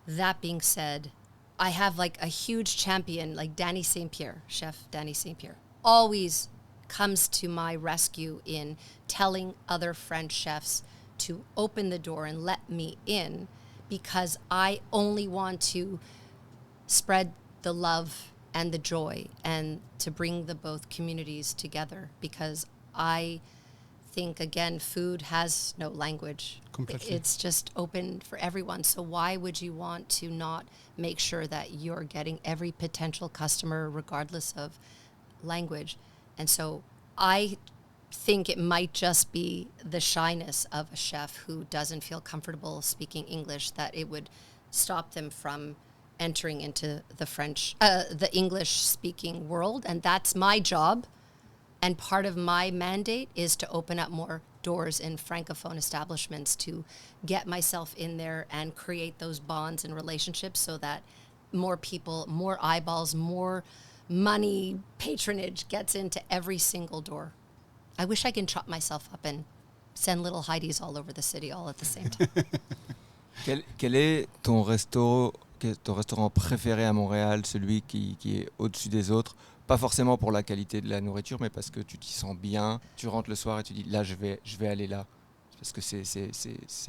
C: That being said, I have like a huge champion, like Danny Saint-Pierre, Chef Danny Saint-Pierre, always comes to my rescue in telling other French chefs to open the door and let me in, because I only want to spread the love and the joy and to bring the both communities together, because I think, again, food has no language.
A: Completely.
C: It's just open for everyone. So why would you want to not make sure that you're getting every potential customer regardless of language? And so I think it might just be the shyness of a chef who doesn't feel comfortable speaking English, that it would stop them from entering into the English-speaking world. And that's my job. And part of my mandate is to open up more doors in Francophone establishments, to get myself in there and create those bonds and relationships so that more people, more eyeballs, more money, patronage gets into every single door. I wish I can chop myself up and send little Heidis all over the city all at the same time.
B: Quel est ton restaurant préféré à Montréal, celui qui est au-dessus des autres? Pas forcément pour la qualité de la nourriture, mais parce que tu t'y sens bien. Tu rentres le soir et tu dis, là, je vais aller là. Parce que c'est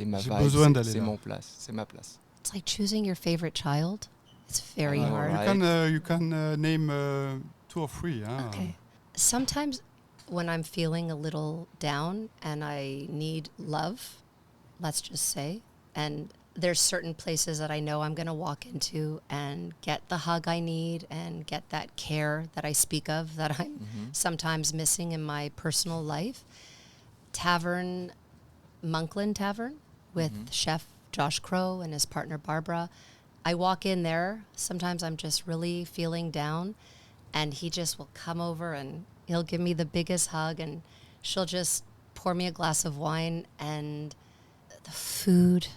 B: ma
A: J'ai
B: vibe,
A: besoin d'aller
B: c'est
A: là.
B: c'est ma place.
C: It's like choosing your favorite child. It's very
B: Oh,
C: hard.
B: right.
A: You can name 2 or 3.
C: Okay. Sometimes when I'm feeling a little down and I need love, let's just say, and there's certain places that I know I'm going to walk into and get the hug I need and get that care that I speak of that I'm sometimes missing in my personal life. Monkland Tavern with Chef Josh Crow and his partner Barbara. I walk in there, sometimes I'm just really feeling down, and he just will come over and he'll give me the biggest hug, and she'll just pour me a glass of wine, and the food,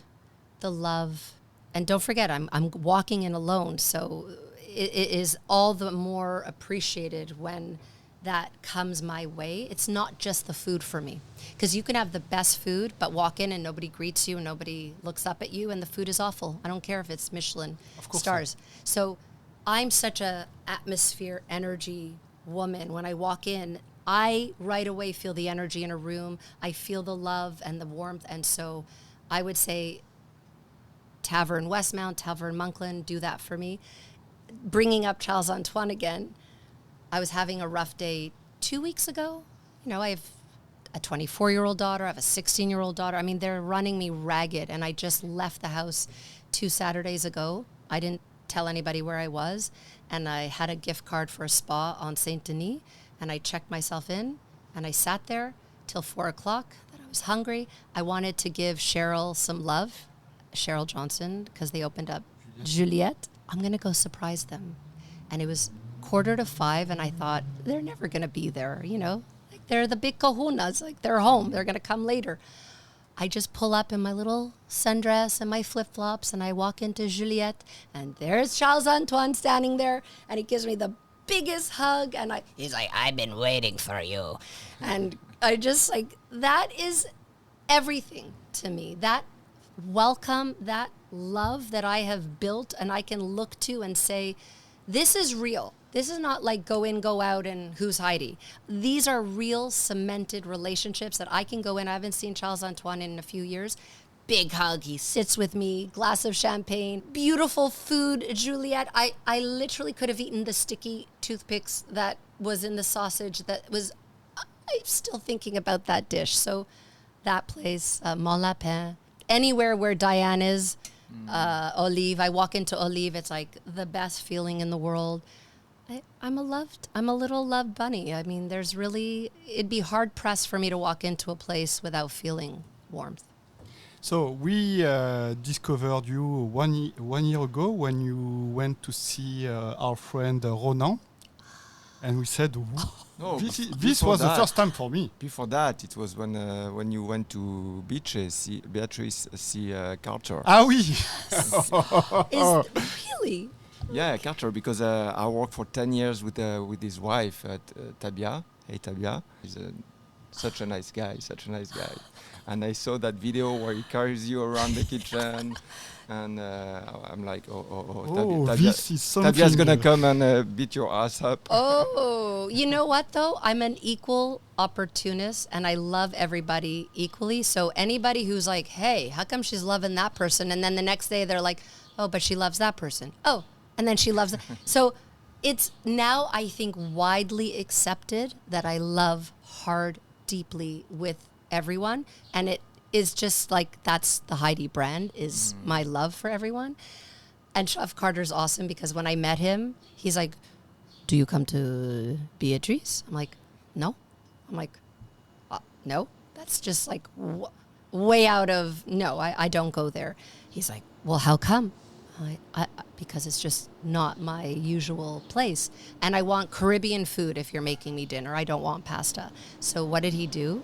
C: the love. And don't forget, I'm walking in alone, so it is all the more appreciated when that comes my way. It's not just the food for me, because you can have the best food but walk in and nobody greets you and nobody looks up at you and the food is awful. I don't care if it's Michelin stars. So I'm such a atmosphere energy woman. When I walk in, I right away feel the energy in a room. I feel the love and the warmth. And so I would say Tavern Westmount, Tavern Monkland do that for me. Bringing up Charles Antoine again, I was having a rough day 2 weeks ago. You know, I have a 24-year-old daughter. I have a 16-year-old daughter. I mean, they're running me ragged. And I just left the house 2 Saturdays ago. I didn't tell anybody where I was. And I had a gift card for a spa on Saint Denis. And I checked myself in. And I sat there till 4 o'clock. That I was hungry. I wanted to give Cheryl some love, Cheryl Johnson, because they opened up Juliette. I'm going to go surprise them. And it was 4:45, and I thought, they're never going to be there, you know? Like, they're the big kahunas, like, they're home. They're going to come later. I just pull up in my little sundress and my flip-flops, and I walk into Juliette, and there's Charles Antoine standing there, and he gives me the biggest hug, and he's like, I've been waiting for you. And I just, like, that is everything to me. That welcome, that love that I have built and I can look to and say, this is real. This is not like go in, go out, and who's Heidi. These are real cemented relationships that I can go in. I haven't seen Charles Antoine in a few years. Big hug. He sits with me, glass of champagne, beautiful food, Juliette. I literally could have eaten the sticky toothpicks that was in the sausage that was, I'm still thinking about that dish. So that place, Mon Lapin, anywhere where Diane is, Olive. I walk into Olive. It's like the best feeling in the world. I'm a little loved bunny. I mean, it'd be hard pressed for me to walk into a place without feeling warmth.
A: So we discovered you one year ago when you went to see our friend Ronan. And we said, this was the first time for me.
B: Before that, it was when you went to Beatrice see Carter.
A: Ah oui!
C: Really?
B: Yeah, Carter, because I worked for 10 years with his wife, Tabia. Hey, Tabia. He's such a nice guy. And I saw that video where he carries you around the kitchen. And I'm like,
A: this is something.
B: Tabia's going to come and beat your ass up.
C: Oh, you know what, though? I'm an equal opportunist, and I love everybody equally. So anybody who's like, hey, how come she's loving that person? And then the next day they're like, oh, but she loves that person. Oh, and then she loves So it's now, I think, widely accepted that I love hard, deeply with everyone. And it is just like, that's the Heidi brand, is my love for everyone. And Chef Carter's awesome because when I met him, he's like, do you come to Beatrice? I'm like, no. I'm like, no. That's just like way out of, no, I don't go there. He's like, well, how come? Because it's just not my usual place. And I want Caribbean food if you're making me dinner. I don't want pasta. So what did he do?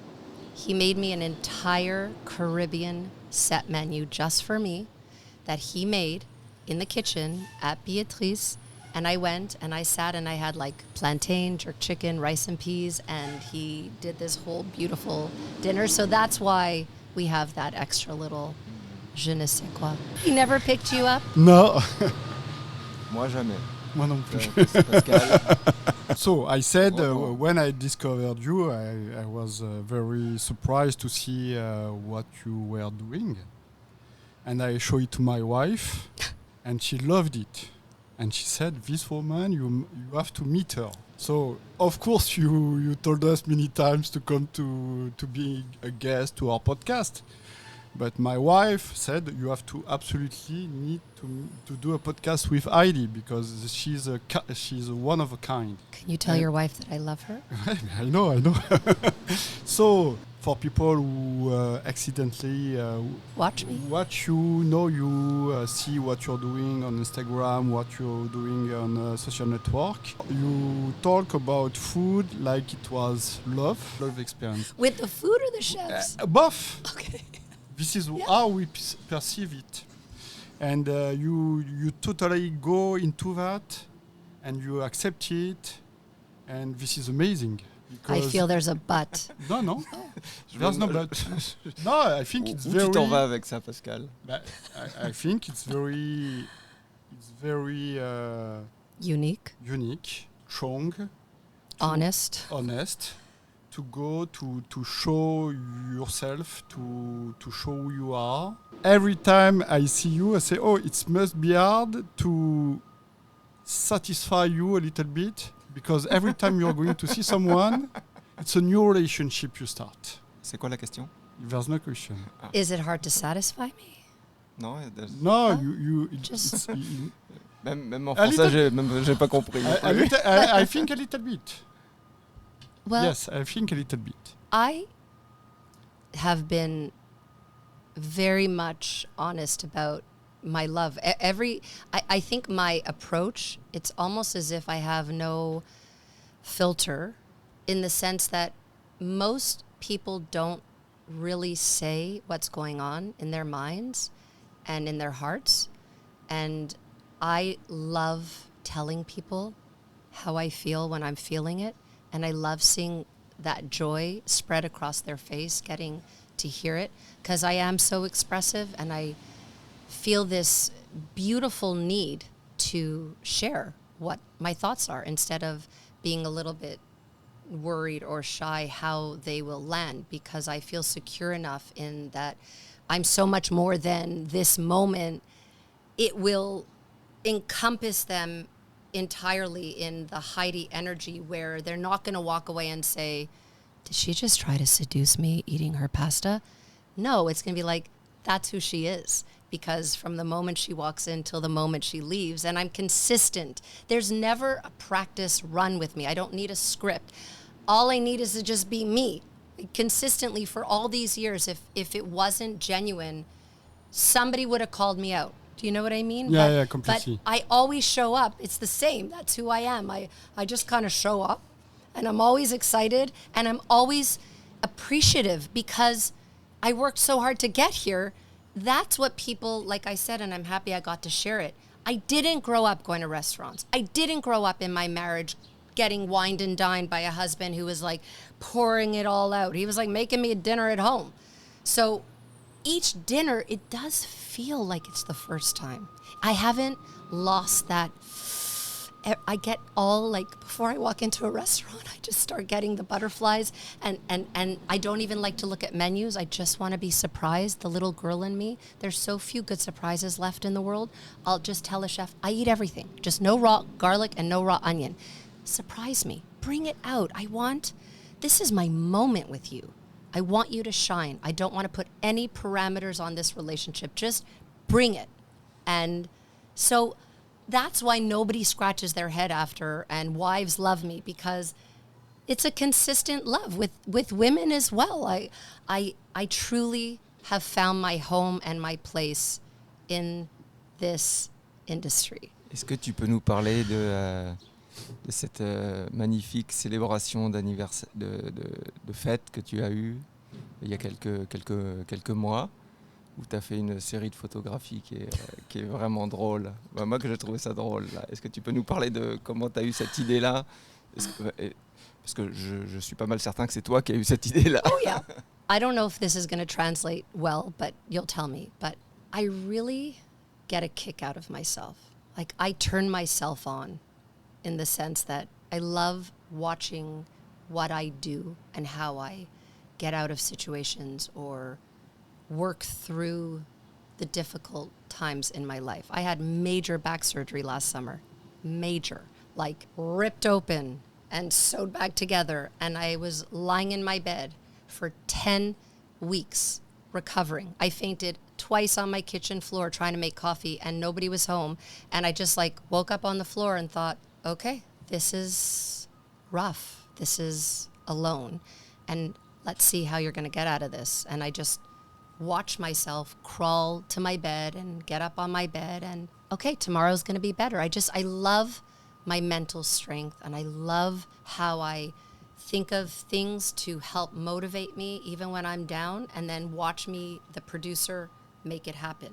C: He made me an entire Caribbean set menu just for me that he made in the kitchen at Beatrice. And I went and I sat and I had like plantain, jerk chicken, rice and peas. And he did this whole beautiful dinner. So that's why we have that extra little je ne sais quoi. He never picked you up?
A: No.
B: Moi jamais.
A: Moi non plus. So I said when I discovered you, I was very surprised to see what you were doing. And I showed it to my wife, and she loved it. And she said, this woman, you have to meet her. So, of course, you told us many times to come to be a guest to our podcast. But my wife said you have to absolutely need to do a podcast with Heidi because she's a one of a kind.
C: Can you tell your wife that I love her?
A: I know. So for people who accidentally
C: Watch me.
A: watch you, know you, see what you're doing on Instagram, what you're doing on social network, you talk about food like it was love experience.
C: With the food or the chefs?
A: Both.
C: Okay.
A: This is how we perceive it. And you totally go into that and you accept it. And this is amazing.
C: I feel there's a but.
A: No. There's no but. No, I think it's
B: Où
A: very...
B: tu t'en vas avec ça, Pascal?
A: I think it's very
C: Unique.
A: strong,
C: Honest.
A: to go to show yourself, to show who you are. Every time I see you, I say, oh, it must be hard to satisfy you a little bit, because every time you're going to see someone, it's a new relationship you start.
B: C'est quoi la question?
A: There's no question.
C: Is it hard to satisfy me?
B: Non,
A: No,
C: Oh,
A: you
C: just-
B: même en français, j'ai pas compris.
A: I think a little bit.
C: Well,
A: Yes, I think a little bit.
C: I have been very much honest about my love. I think my approach, it's almost as if I have no filter, in the sense that most people don't really say what's going on in their minds and in their hearts. And I love telling people how I feel when I'm feeling it. And I love seeing that joy spread across their face, getting to hear it, because I am so expressive and I feel this beautiful need to share what my thoughts are, instead of being a little bit worried or shy how they will land, because I feel secure enough in that I'm so much more than this moment. It will encompass them entirely in the Heidi energy, where they're not going to walk away and say, did she just try to seduce me eating her pasta? No, it's going to be like, that's who she is. Because from the moment she walks in till the moment she leaves, and I'm consistent. There's never a practice run with me. I don't need a script. All I need is to just be me consistently for all these years. If it wasn't genuine, somebody would have called me out. Do you know what I mean?
A: Yeah, completely.
C: But I always show up. It's the same. That's who I am. I just kind of show up, and I'm always excited, and I'm always appreciative, because I worked so hard to get here. That's what people, like I said, and I'm happy I got to share it. I didn't grow up going to restaurants. I didn't grow up in my marriage getting wined and dined by a husband who was like pouring it all out. He was like making me a dinner at home. So each dinner, it does feel like it's the first time. I haven't lost that. I get all, like, before I walk into a restaurant, I just start getting the butterflies, and I don't even like to look at menus. I just want to be surprised. The little girl in me, there's so few good surprises left in the world. I'll just tell a chef, I eat everything, just no raw garlic and no raw onion. Surprise me, bring it out. This is my moment with you. I want you to shine. I don't want to put any parameters on this relationship. Just bring it. And so that's why nobody scratches their head after, and wives love me, because it's a consistent love with women as well. I truly have found my home and my place in this industry.
B: Est-ce que tu peux nous parler de cette magnifique célébration d'anniversaire, de fête que tu as eue il y a quelques mois, où tu as fait une série de photographies qui est vraiment drôle. Bah, moi, que j'ai trouvé ça drôle. Là. Est-ce que tu peux nous parler de comment tu as eu cette idée-là? Parce que je suis pas mal certain que c'est toi qui as eu cette idée-là.
C: Oh, yeah. I don't know if this is going to translate well, but you'll tell me. But I really get a kick out of myself. Like, I turn myself on, in the sense that I love watching what I do and how I get out of situations or work through the difficult times in my life. I had major back surgery last summer. Major. Like, ripped open and sewed back together. And I was lying in my bed for 10 weeks recovering. I fainted twice on my kitchen floor trying to make coffee and nobody was home. And I just like woke up on the floor and thought, okay, this is rough. This is alone. And let's see how you're going to get out of this. And I just watched myself crawl to my bed and get up on my bed and, okay, tomorrow's going to be better. I love my mental strength and I love how I think of things to help motivate me even when I'm down, and then watch me, the producer, make it happen.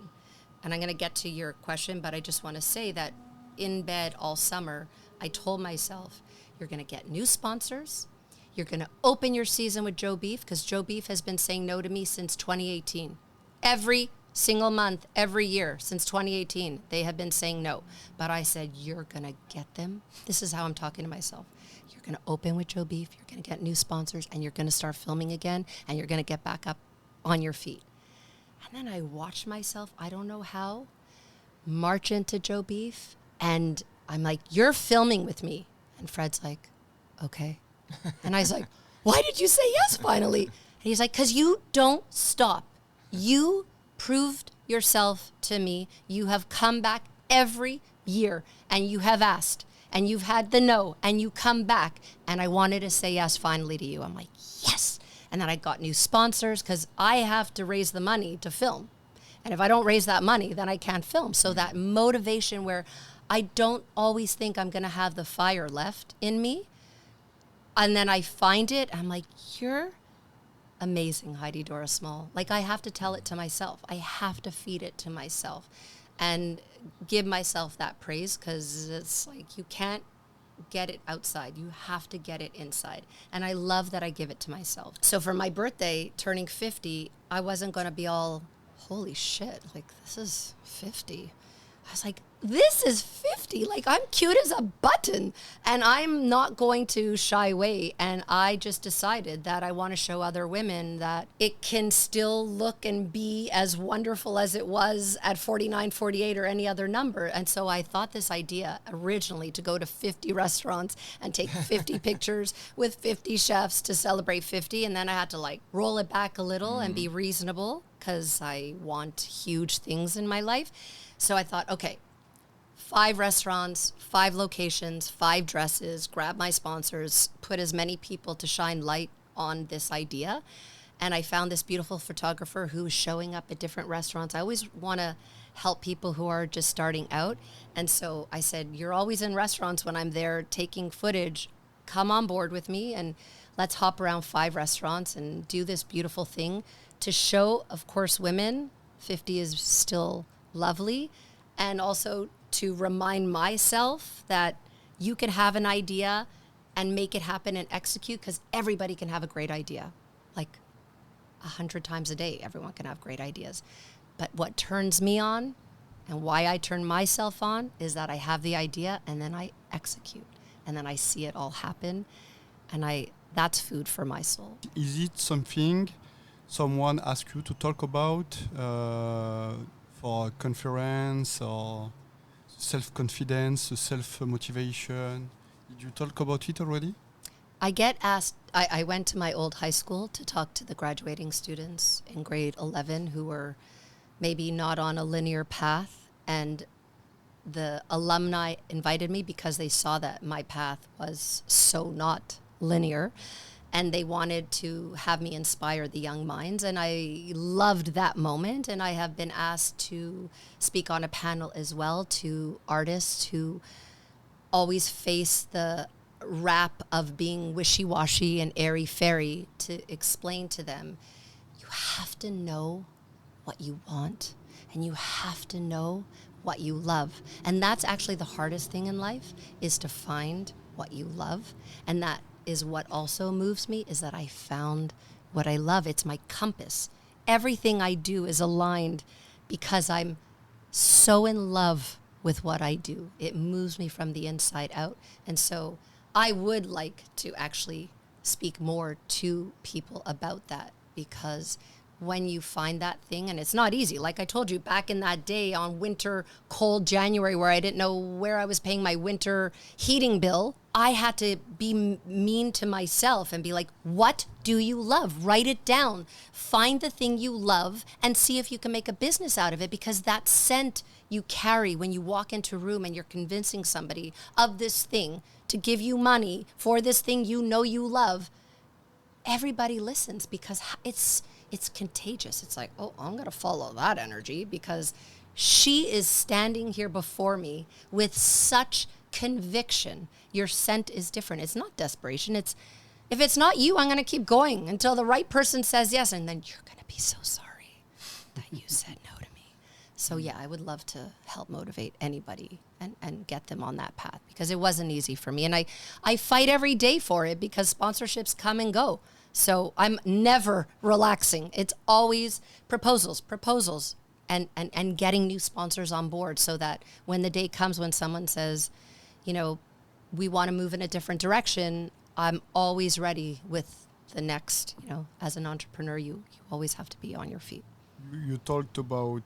C: And I'm going to get to your question, but I just want to say that in bed all summer, I told myself, you're going to get new sponsors. You're going to open your season with Joe Beef, because Joe Beef has been saying no to me since 2018. Every single month, every year since 2018, they have been saying no. But I said, you're going to get them. This is how I'm talking to myself. You're going to open with Joe Beef. You're going to get new sponsors, and you're going to start filming again, and you're going to get back up on your feet. And then I watched myself, I don't know how, march into Joe Beef, and I'm like, you're filming with me. And Fred's like, okay. And I was like, why did you say yes finally? And he's like, because you don't stop. You proved yourself to me. You have come back every year, and you have asked, and you've had the no, and you come back. And I wanted to say yes finally to you. I'm like, yes. And then I got new sponsors, because I have to raise the money to film. And if I don't raise that money, then I can't film. So that motivation where I don't always think I'm going to have the fire left in me. And then I find it, I'm like, you're amazing, Heidi Dora Small. Like, I have to tell it to myself. I have to feed it to myself and give myself that praise, because it's like you can't get it outside. You have to get it inside. And I love that I give it to myself. So for my birthday, turning 50, I wasn't going to be all, holy shit, like, this is 50. I was like, this is 50. Like, I'm cute as a button, and I'm not going to shy away. And I just decided that I want to show other women that it can still look and be as wonderful as it was at 49, 48, or any other number. And so I thought this idea originally to go to 50 restaurants and take 50 pictures with 50 chefs to celebrate 50. And then I had to like roll it back a little and be reasonable, because I want huge things in my life. So I thought, okay, 5 restaurants, 5 locations, 5 dresses, grab my sponsors, put as many people to shine light on this idea. And I found this beautiful photographer who was showing up at different restaurants. I always want to help people who are just starting out. And so I said, you're always in restaurants when I'm there taking footage. Come on board with me and let's hop around 5 restaurants and do this beautiful thing to show, of course, women, 50 is still lovely, and also to remind myself that you can have an idea and make it happen and execute, because everybody can have a great idea. Like 100 times a day, everyone can have great ideas. But what turns me on and why I turn myself on is that I have the idea and then I execute and then I see it all happen, and that's food for my soul.
A: Is it something someone asked you to talk about for a conference, or self-confidence, self-motivation? Did you talk about it already?
C: I get asked, I went to my old high school to talk to the graduating students in grade 11 who were maybe not on a linear path, and the alumni invited me because they saw that my path was so not linear, and they wanted to have me inspire the young minds. And I loved that moment. And I have been asked to speak on a panel as well to artists who always face the rap of being wishy-washy and airy-fairy, to explain to them, you have to know what you want, and you have to know what you love. And that's actually the hardest thing in life, is to find what you love. And that is what also moves me, is that I found what I love. It's my compass. Everything I do is aligned because I'm so in love with what I do. It moves me from the inside out. And so I would like to actually speak more to people about that, because when you find that thing, and it's not easy. Like I told you, back in that day on winter, cold January, where I didn't know where I was paying my winter heating bill, I had to be mean to myself and be like, what do you love? Write it down. Find the thing you love and see if you can make a business out of it, because that scent you carry when you walk into a room and you're convincing somebody of this thing to give you money for this thing you know you love, everybody listens because it's contagious. It's like, oh, I'm going to follow that energy because she is standing here before me with such conviction. Your scent is different. It's not desperation. It's, if it's not you, I'm going to keep going until the right person says yes. And then you're going to be so sorry that you said no to me. So yeah, I would love to help motivate anybody and get them on that path, because it wasn't easy for me. And I fight every day for it because sponsorships come and go. So I'm never relaxing. It's always proposals, and getting new sponsors on board, so that when the day comes when someone says, you know, we want to move in a different direction, I'm always ready with the next, you know, as an entrepreneur, you always have to be on your feet.
A: You talked about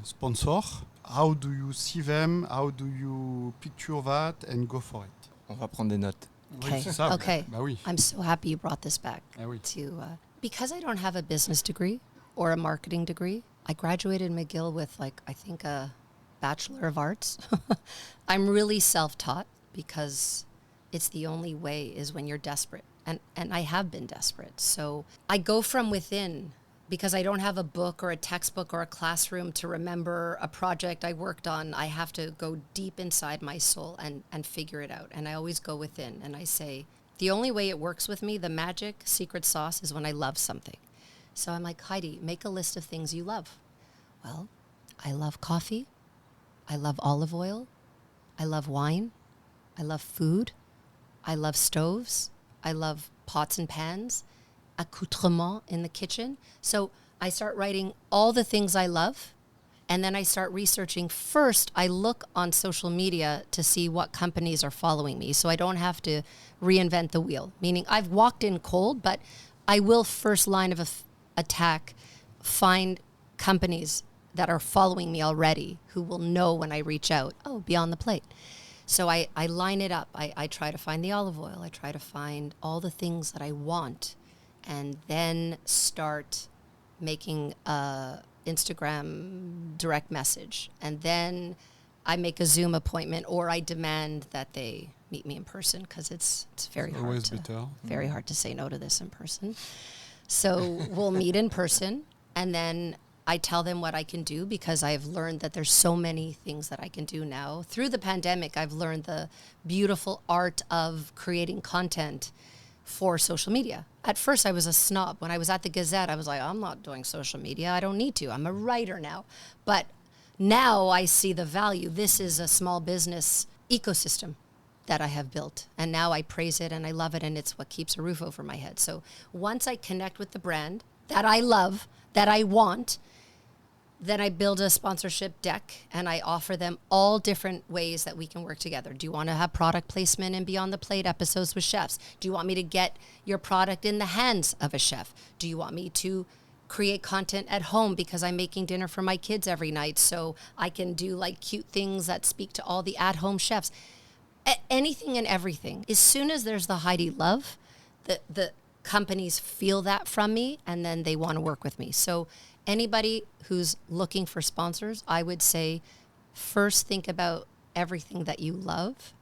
A: sponsor. How do you see them? How do you picture that and go for it?
B: On va prendre des notes.
C: Okay.
A: Oui, c'est ça.
C: Okay.
A: Bah oui.
C: I'm so happy you brought this back.
A: Ah oui.
C: Because I don't have a business degree or a marketing degree. I graduated McGill with I think a Bachelor of Arts. I'm really self-taught because it's the only way is when you're desperate. And I have been desperate. So I go from within, because I don't have a book or a textbook or a classroom to remember a project I worked on. I have to go deep inside my soul and figure it out. And I always go within and I say, the only way it works with me, the magic secret sauce, is when I love something. So I'm like, Heidi, make a list of things you love. Well, I love coffee. I love olive oil. I love wine. I love food. I love stoves. I love pots and pans, accoutrements in the kitchen. So I start writing all the things I love, and then I start researching. First, I look on social media to see what companies are following me, so I don't have to reinvent the wheel. Meaning I've walked in cold, but I will first line of attack find companies that are following me already who will know when I reach out, oh, Beyond the Plate. So I line it up. I try to find the olive oil. I try to find all the things that I want, and then start making a Instagram direct message. And then I make a Zoom appointment, or I demand that they meet me in person, because it's very hard to say no to this in person. So we'll meet in person, and then I tell them what I can do, because I've learned that there's so many things that I can do now. Through the pandemic, I've learned the beautiful art of creating content for social media. At first, I was a snob. When I was at the Gazette, I was like, I'm not doing social media. I don't need to. I'm a writer now. But now I see the value. This is a small business ecosystem that I have built. And now I praise it and I love it, and it's what keeps a roof over my head. So once I connect with the brand that I love, that I want, then I build a sponsorship deck and I offer them all different ways that we can work together. Do you want to have product placement in Beyond the Plate episodes with chefs? Do you want me to get your product in the hands of a chef? Do you want me to create content at home, because I'm making dinner for my kids every night, so I can do like cute things that speak to all the at-home chefs? Anything and everything. As soon as there's the Heidi love, the companies feel that from me, and then they want to work with me. So anybody who's looking for sponsors, I would say first think about everything that you love,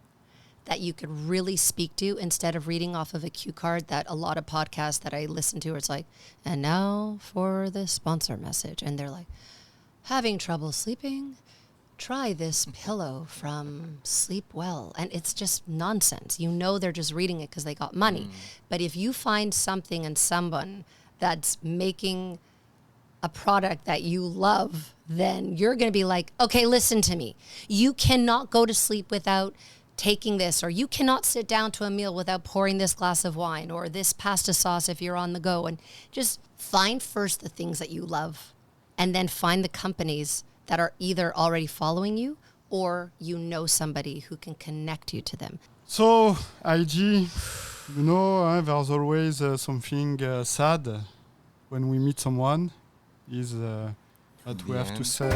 C: that you could really speak to, instead of reading off of a cue card that a lot of podcasts that I listen to, it's like, and now for the sponsor message. And they're like, having trouble sleeping? Try this pillow from Sleep Well. And it's just nonsense. You know they're just reading it because they got money. But if you find something and someone that's making a product that you love, then you're going to be like, okay, listen to me. You cannot go to sleep without taking this, or you cannot sit down to a meal without pouring this glass of wine or this pasta sauce if you're on the go. And just find first the things that you love, and then find the companies that are either already following you, or you know somebody who can connect you to them.
A: So, Heidi, there's always something sad when we meet someone is that we have to say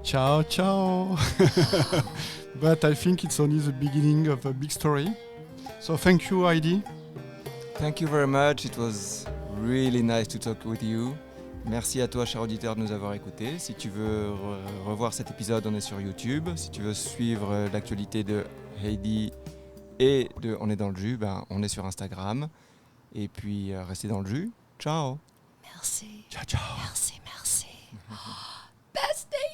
A: ciao, ciao. But I think it's only the beginning of a big story. So thank you, Heidi.
B: Thank you very much. It was really nice to talk with you. Merci à toi, cher auditeur, de nous avoir écoutés. Si tu veux revoir cet épisode, on est sur YouTube. Si tu veux suivre l'actualité de Heidi et de On est dans le jus, on est sur Instagram. Et puis, restez dans le jus. Ciao.
C: Merci.
A: Ciao, ciao.
C: Merci, merci. Best day